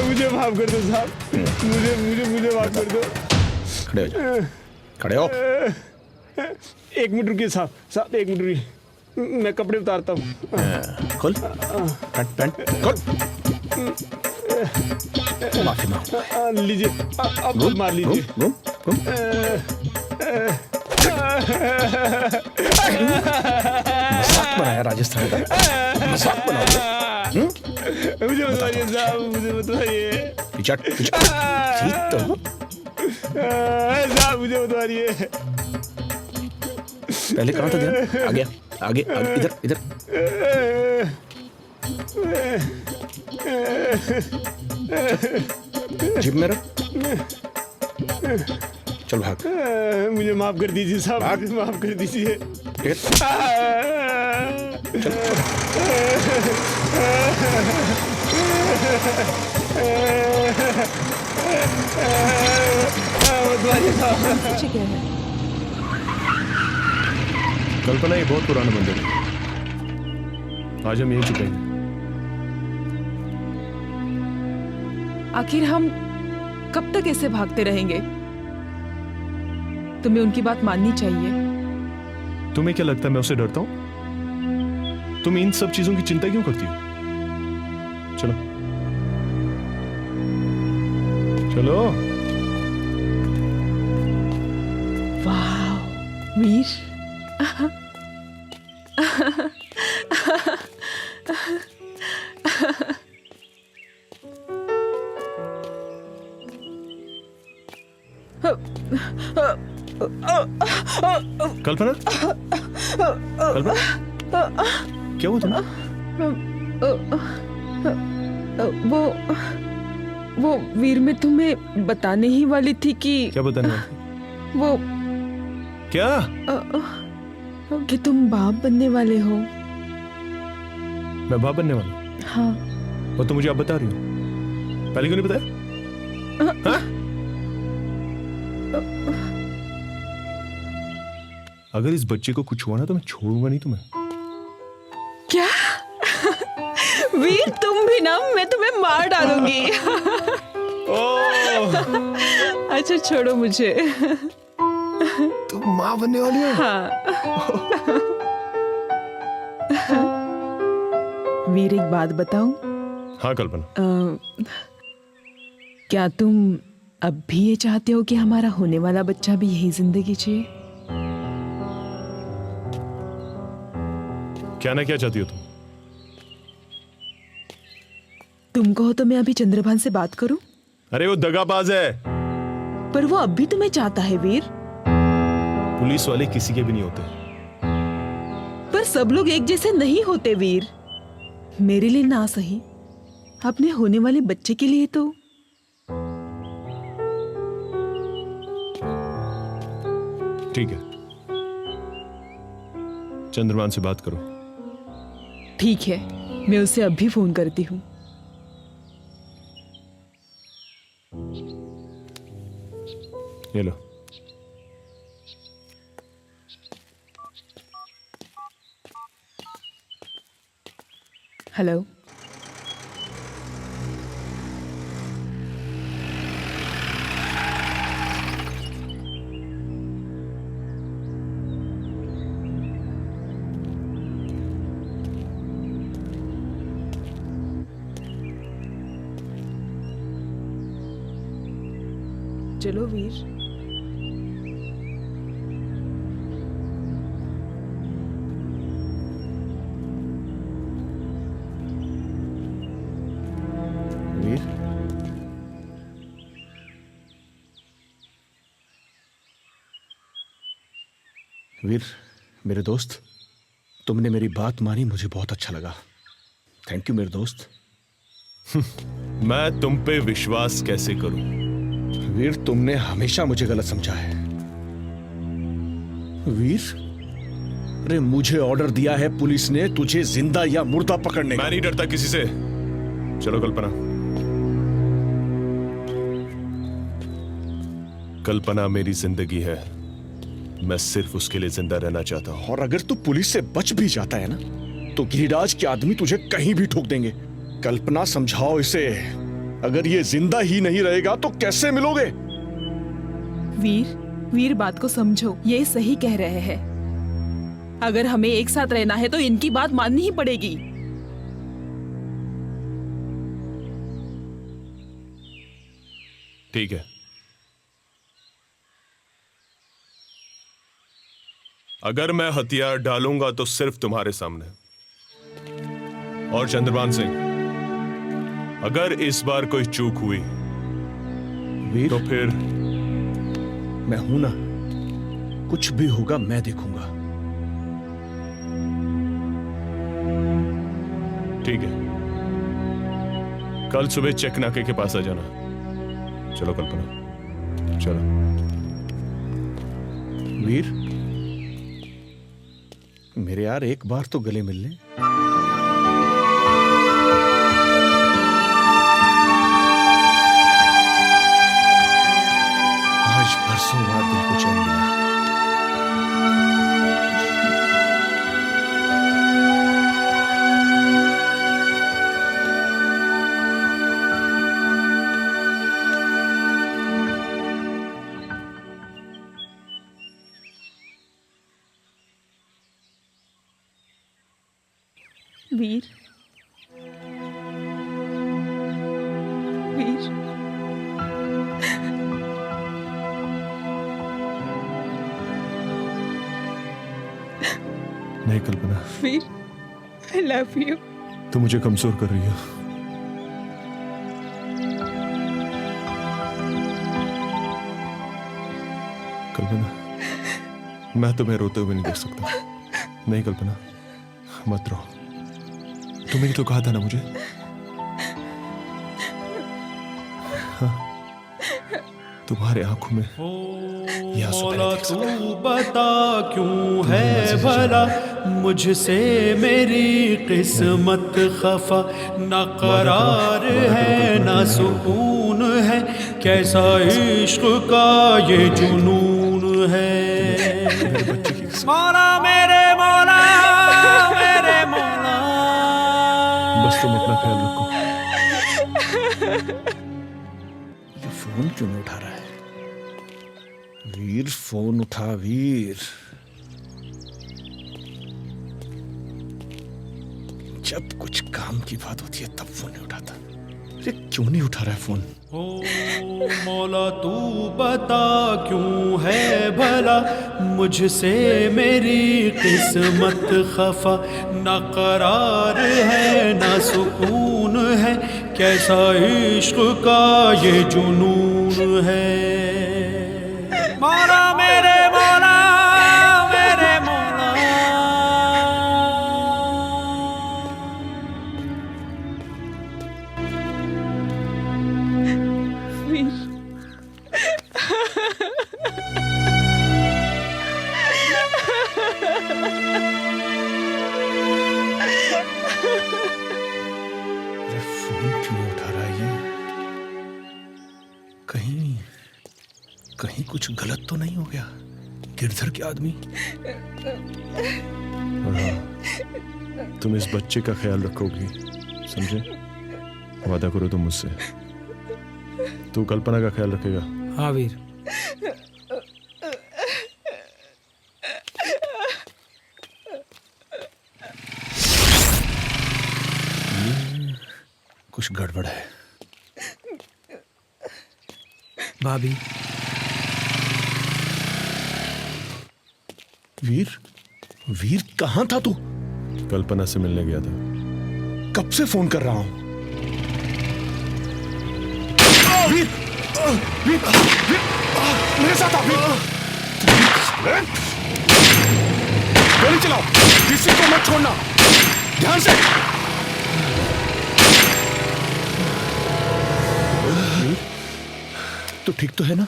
मुझे माफ कर दो साहब, मुझे माफ कर दो। खड़े हो जाओ, खड़े हो। एक मिनट रुकिए साहब, एक मिनट रुकिए, मैं कपड़े उतारता हूँ। खोल पैंट खोल। माफी मांग लीजिए, अब मार लीजिए। मजाक बनाया राजस्थान का, मजाक बनाओगे? मुझे बताइए साहब, मुझे बताइए। पीछे साहब मुझे बताइए। पहले कहाँ था ध्यान? आगे आगे आगे, इधर इधर। जिब में रख। चल भाग। मुझे माफ कर दीजिए साहब, मुझे माफ कर दीजिए। चल। कल्पना ये बहुत पुराना मंदिर है, आज हम यहीं छुपेंगे। आखिर हम कब तक ऐसे भागते रहेंगे? तुम्हें उनकी बात माननी चाहिए। तुम्हें क्या लगता है मैं उससे डरता हूं? तुम इन सब चीजों की चिंता क्यों करती हो? चलो चलो। वाह वीर, कल्पना, कल्पना क्या हुआ तुम्हें? वो वीर, मैं तुम्हें बताने ही वाली थी कि। क्या बताने वाली थी? वो क्या? कि तुम बाप बनने वाले हो। मैं बाप बनने वाला हूँ? हाँ। और तुम मुझे अब बता रही हो? पहले क्यों नहीं बताया? हाँ? अगर इस बच्चे को कुछ हुआ ना तो मैं छोड़ूंगा नहीं तुम्हें। क्या? वीर तुम भी ना, मैं तुम्हें मार डालूंगी। अच्छा छोड़ो मुझे। तुम माँ बनने वाली हो? हाँ। वीर एक बात बताऊं? हाँ कल्पना। क्या तुम अब भी ये चाहते हो कि हमारा होने वाला बच्चा भी यही जिंदगी जिए? क्या ना क्या चाहती हो तुम? तुम कहो तो मैं अभी चंद्रभान से बात करूं? अरे वो दगाबाज है। पर वो अब भी तुम्हें चाहता है वीर। पुलिस वाले किसी के भी नहीं होते। पर सब लोग एक जैसे नहीं होते वीर। मेरे लिए ना सही, अपने होने वाले बच्चे के लिए तो ठीक है, चंद्रभान से बात करो। ठीक है, मैं उसे अभी फोन करती हूँ। ये लो। हेलो। चलो वीर। वीर, वीर मेरे दोस्त, तुमने मेरी बात मानी, मुझे बहुत अच्छा लगा। थैंक यू मेरे दोस्त। मैं तुम पे विश्वास कैसे करूं? वीर, तुमने हमेशा मुझे गलत समझा है। वीर, अरे मुझे ऑर्डर दिया है पुलिस ने तुझे जिंदा या मुर्दा पकड़ने का। मैं नहीं डरता किसी से। चलो कल्पना। कल्पना मेरी जिंदगी है, मैं सिर्फ उसके लिए जिंदा रहना चाहता हूं। और अगर तू पुलिस से बच भी जाता है ना, तो गिरिराज के आदमी तुझे कहीं भी ठोक देंगे। कल्पना, समझाओ इसे। अगर ये जिंदा ही नहीं रहेगा तो कैसे मिलोगे? वीर बात को समझो, ये सही कह रहे हैं। अगर हमें एक साथ रहना है तो इनकी बात माननी ही पड़ेगी। ठीक है, अगर मैं हथियार डालूंगा तो सिर्फ तुम्हारे सामने। और चंद्रभान सिंह, अगर इस बार कोई चूक हुई वीर, तो फिर मैं हूं ना, कुछ भी होगा मैं देखूंगा। ठीक है, कल सुबह चेक नाके के पास आ जाना। चलो कल्पना, चलो। वीर, मेरे यार एक बार तो गले मिल लें। आज बरसों बाद दिल को चैन मिला। वीर नहीं कल्पना, वीर, आई लव यू। तुम मुझे कमजोर कर रही हो। कल्पना, मैं तुम्हें रोते हुए नहीं देख सकता। नहीं कल्पना, मत रो। तुमने ही तो कहा था ना मुझे। हाँ, तुम्हारे आंखों में ये आंसू मैंने देख तू बता क्यों है भला मुझसे मेरी किस्मत खफा, ना करार है ना सुकून है, कैसा इश्क का ये जुनून है। मौला मेरे मौला मेरे मौला। बस तुम अपना ख्याल रखो। ये फोन क्यों नहीं उठा रहा है? वीर, फोन उठा वीर। जब कुछ काम की बात होती है तब फोन नहीं उठाता। अरे क्यों नहीं उठा रहा है फोन? ओ मौला तू बता क्यों है भला मुझसे मेरी किस्मत खफा, ना करार है ना सुकून है, कैसा इश्क का ये जुनून है। मौला मेरे मौला मेरे मौला। कहीं कुछ गलत तो नहीं हो गया गिरधर के आदमी? और हाँ, तुम इस बच्चे का ख्याल रखोगी, समझे? वादा करो तुम मुझसे। तू कल्पना का ख्याल रखेगा? हाँ वीर। कुछ गड़बड़ है। भाभी। वीर, वीर कहाँ था तू? कल्पना से मिलने गया था। कब से फोन कर रहा हूं। वीर, वीर, वीर, मेरे साथ आ वीर। गोली चलाओ, किसी को मत छोड़ना, ध्यान से। वीर, तो ठीक तो है ना?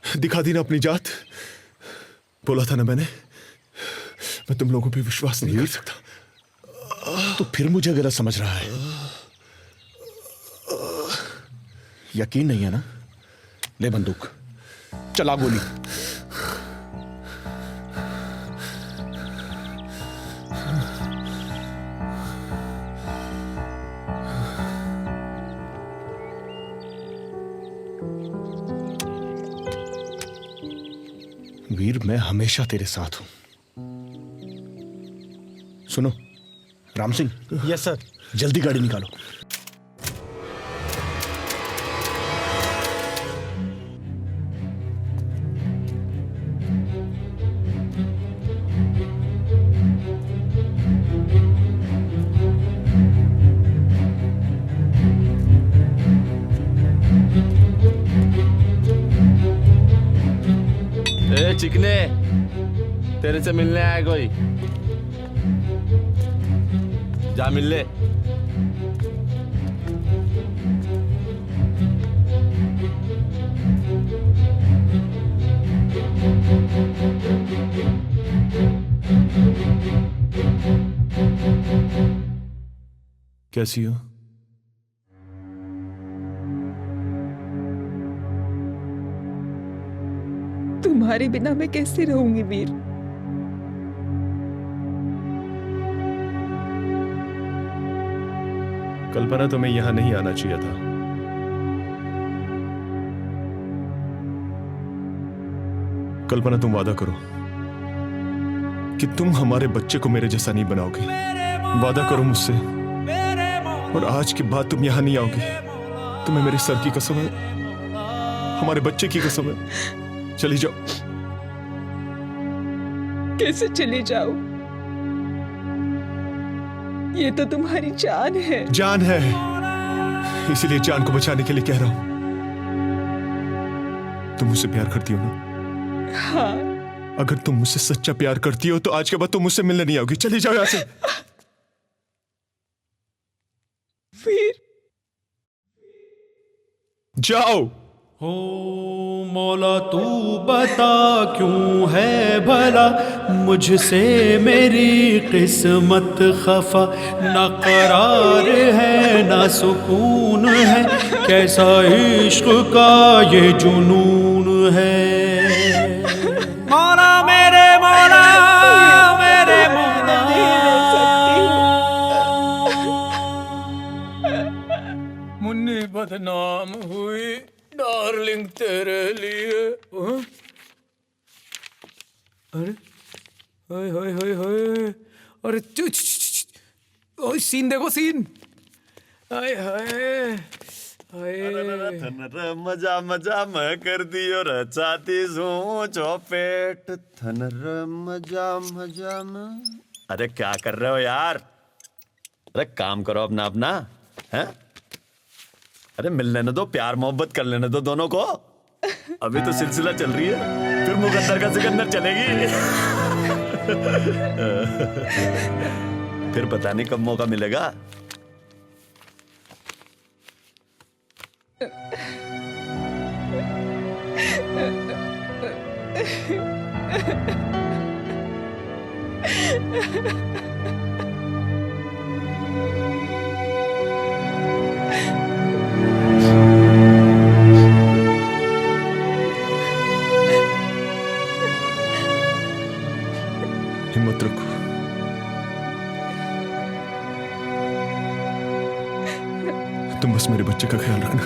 दिखा दी ना अपनी जात। बोला था ना मैंने, मैं तुम लोगों पे विश्वास नहीं कर सकता। तो फिर मुझे गलत समझ रहा है। यकीन नहीं है ना? ले बंदूक, चला गोली। वीर, मैं हमेशा तेरे साथ हूं। सुनो राम सिंह। Yes sir. जल्दी गाड़ी निकालो। ए चिकने, तेरे से मिलने आया कोई? जा मिल ले। कैसी हो? तुम्हारे बिना मैं कैसे रहूंगी वीर? कल्पना, तुम्हें यहां नहीं आना चाहिए था। कल्पना, तुम वादा करो कि तुम हमारे बच्चे को मेरे जैसा नहीं बनाओगे। वादा करो मुझसे। और आज के बाद तुम यहां नहीं आओगी। तुम्हें मेरे सर की कसम है, हमारे बच्चे की कसम है। चली जाओ। कैसे चली जाओ? ये तो तुम्हारी जान है। जान है, इसीलिए जान को बचाने के लिए कह रहा हूं। तुम मुझसे प्यार करती हो ना? हाँ। अगर तुम मुझसे सच्चा प्यार करती हो तो आज के बाद तुम मुझसे मिलने नहीं आओगी। चली जाओ यहां से। फिर जाओ। हो मौला तू बता क्यों है भला मुझसे मेरी किस्मत खफा, ना करार है ना सुकून है, कैसा इश्क का ये जुनून है। मौला मेरे मौला मेरे मौला, मुन्नी बदनाम हुई डार्लिंग तेरे लिए। अरे हाय हाय हाय हाय, अरे ओए सीन देखो सीन। हाय हाय थनर मजा मजा मैं कर दियो रचाती हूँ चौपेट। थनर मजा मजा में। अरे क्या कर रहे हो यार? अरे काम करो अपना अपना है। अरे मिल लेने दो, प्यार मोहब्बत कर लेने दो दोनों को। अभी तो सिलसिला चल रही है, फिर मुकद्दर का सिकंदर चलेगी। फिर पता नहीं कब मौका मिलेगा। तुम बस मेरे बच्चे का ख्याल रखना।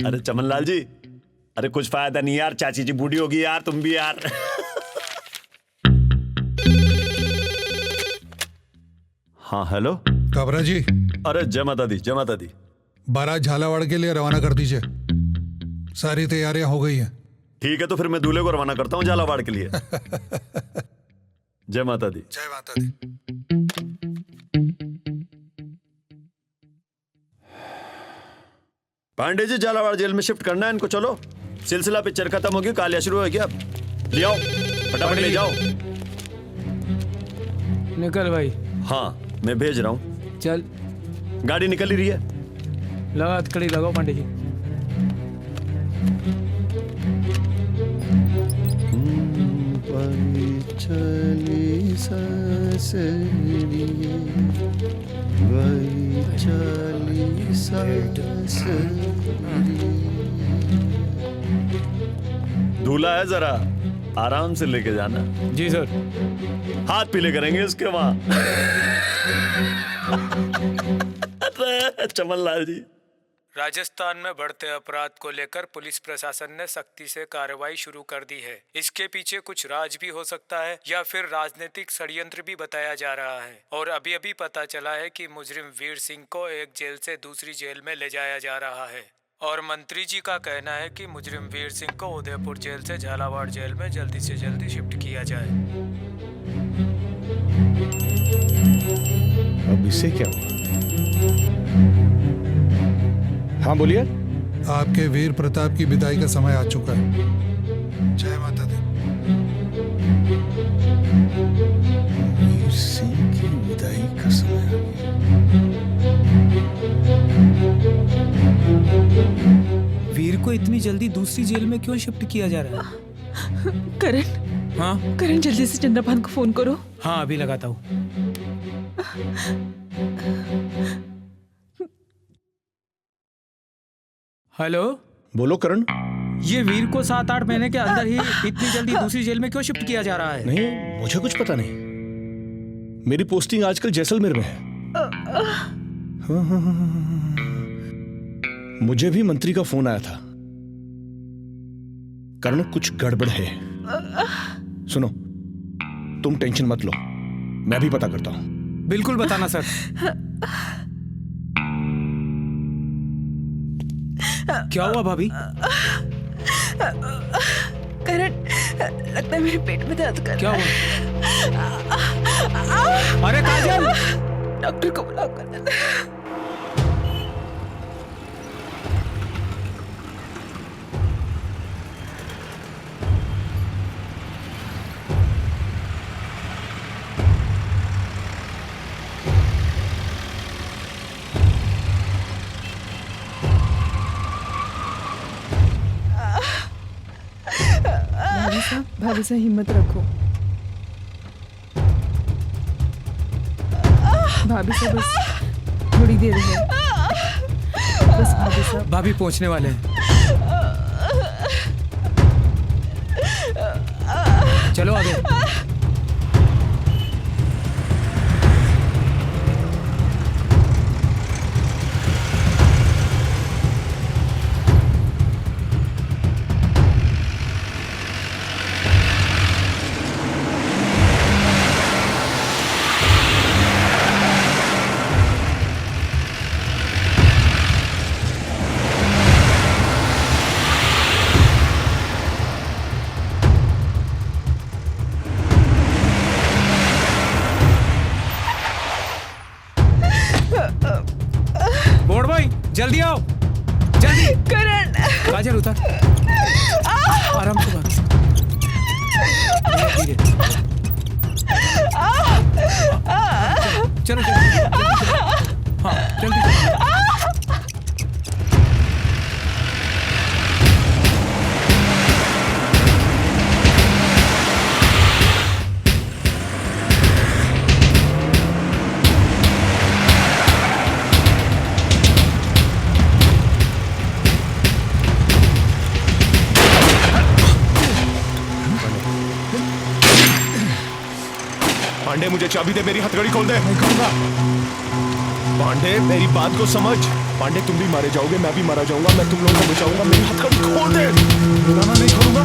अरे चमनलाल जी, अरे कुछ फायदा नहीं यार, चाची जी बूढ़ी होगी यार, तुम भी यार। हाँ हेलो काबरा जी। अरे जय माता दी, जय माता दी। बारात झालावाड़ के लिए रवाना कर दीजिए, सारी तैयारियां हो गई हैं। ठीक है, तो फिर मैं दूल्हे को रवाना करता हूँ झालावाड़ के लिए। जय माता दी। जय माता दी। पांडे जी, झालावाड़ जेल में शिफ्ट करना है इनको, चलो। सिलसिला पिक्चर खत्म होगी, कालिया शुरू होगी, अब ले आओ, फटाफट ले जाओ। निकल भाई। हाँ मैं भेज रहा हूँ। चल, गाड़ी निकल ही रही है। लगा हथकड़ी लगाओ पांडे जी। चली दूल्हा है, जरा आराम से लेके जाना। जी सर। हाथ पीले करेंगे इसके वहां। अरे चमनलाल जी। राजस्थान में बढ़ते अपराध को लेकर पुलिस प्रशासन ने सख्ती से कार्रवाई शुरू कर दी है। इसके पीछे कुछ राज भी हो सकता है या फिर राजनीतिक षड्यंत्र भी बताया जा रहा है। और अभी अभी पता चला है कि मुजरिम वीर सिंह को एक जेल से दूसरी जेल में ले जाया जा रहा है। और मंत्री जी का कहना है कि मुजरिम वीर सिंह को उदयपुर जेल से झालावाड़ जेल में जल्दी से जल्दी शिफ्ट किया जाए। अब इससे क्या हुआ? हाँ बोलिए। आपके वीर प्रताप की विदाई का समय आ चुका है। जय माता दी। वीर सिंह की विदाई का समय आ गया। वीर को इतनी जल्दी दूसरी जेल में क्यों शिफ्ट किया जा रहा है? करण। हाँ करण, जल्दी से चंद्रभान को फोन करो। हाँ अभी लगाता हूँ। हेलो, बोलो करण। ये वीर को 7-8 महीने के अंदर ही इतनी जल्दी दूसरी जेल में क्यों शिफ्ट किया जा रहा है? नहीं, मुझे कुछ पता नहीं। मेरी पोस्टिंग आजकल जैसलमेर में है। मुझे भी मंत्री का फोन आया था। करण, कुछ गड़बड़ है। सुनो, तुम टेंशन मत लो, मैं भी पता करता हूं। बिल्कुल बताना सर। क्या हुआ भाभी? करण, लगता है मेरे पेट में दर्द कर क्या हुआ? अरे काजल, डॉक्टर को बुलाओ। करण, भाभी साहब हिम्मत रखो। भाभी साहब बस थोड़ी देर है, बस भाभी साहब। भाभी पहुंचने वाले हैं। चलो आगे। जल्दी आओ, जल्दी। करण, काजल उतर। आराम से बात। धीरे धीरे। चलो जल्दी। हाँ जल्दी। पांडे मुझे चाबी दे, मेरी हथकड़ी खोल दे। पांडे मेरी बात को समझ। पांडे तुम भी मारे जाओगे, मैं भी मारा जाऊंगा, मैं तुम लोगों को बचाऊंगा, मेरी हथकड़ी खोल दे। मैं नहीं खोलूंगा।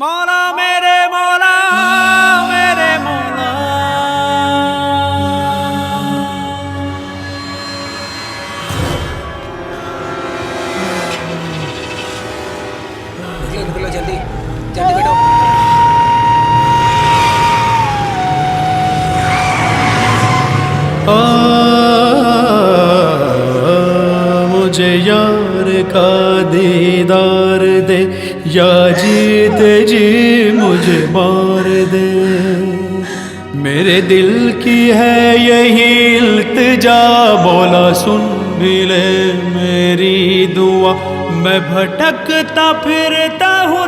मौला मेरे मौला मेरे मौला। निकलो जल्दी जल्दी बैठो। मुझे यार का दीदार दे, या जीते जी मुझे मार दे। मेरे दिल की है यही इल्तिजा, मौला सुन भी ले मेरी दुआ। मैं भटकता फिरता हूँ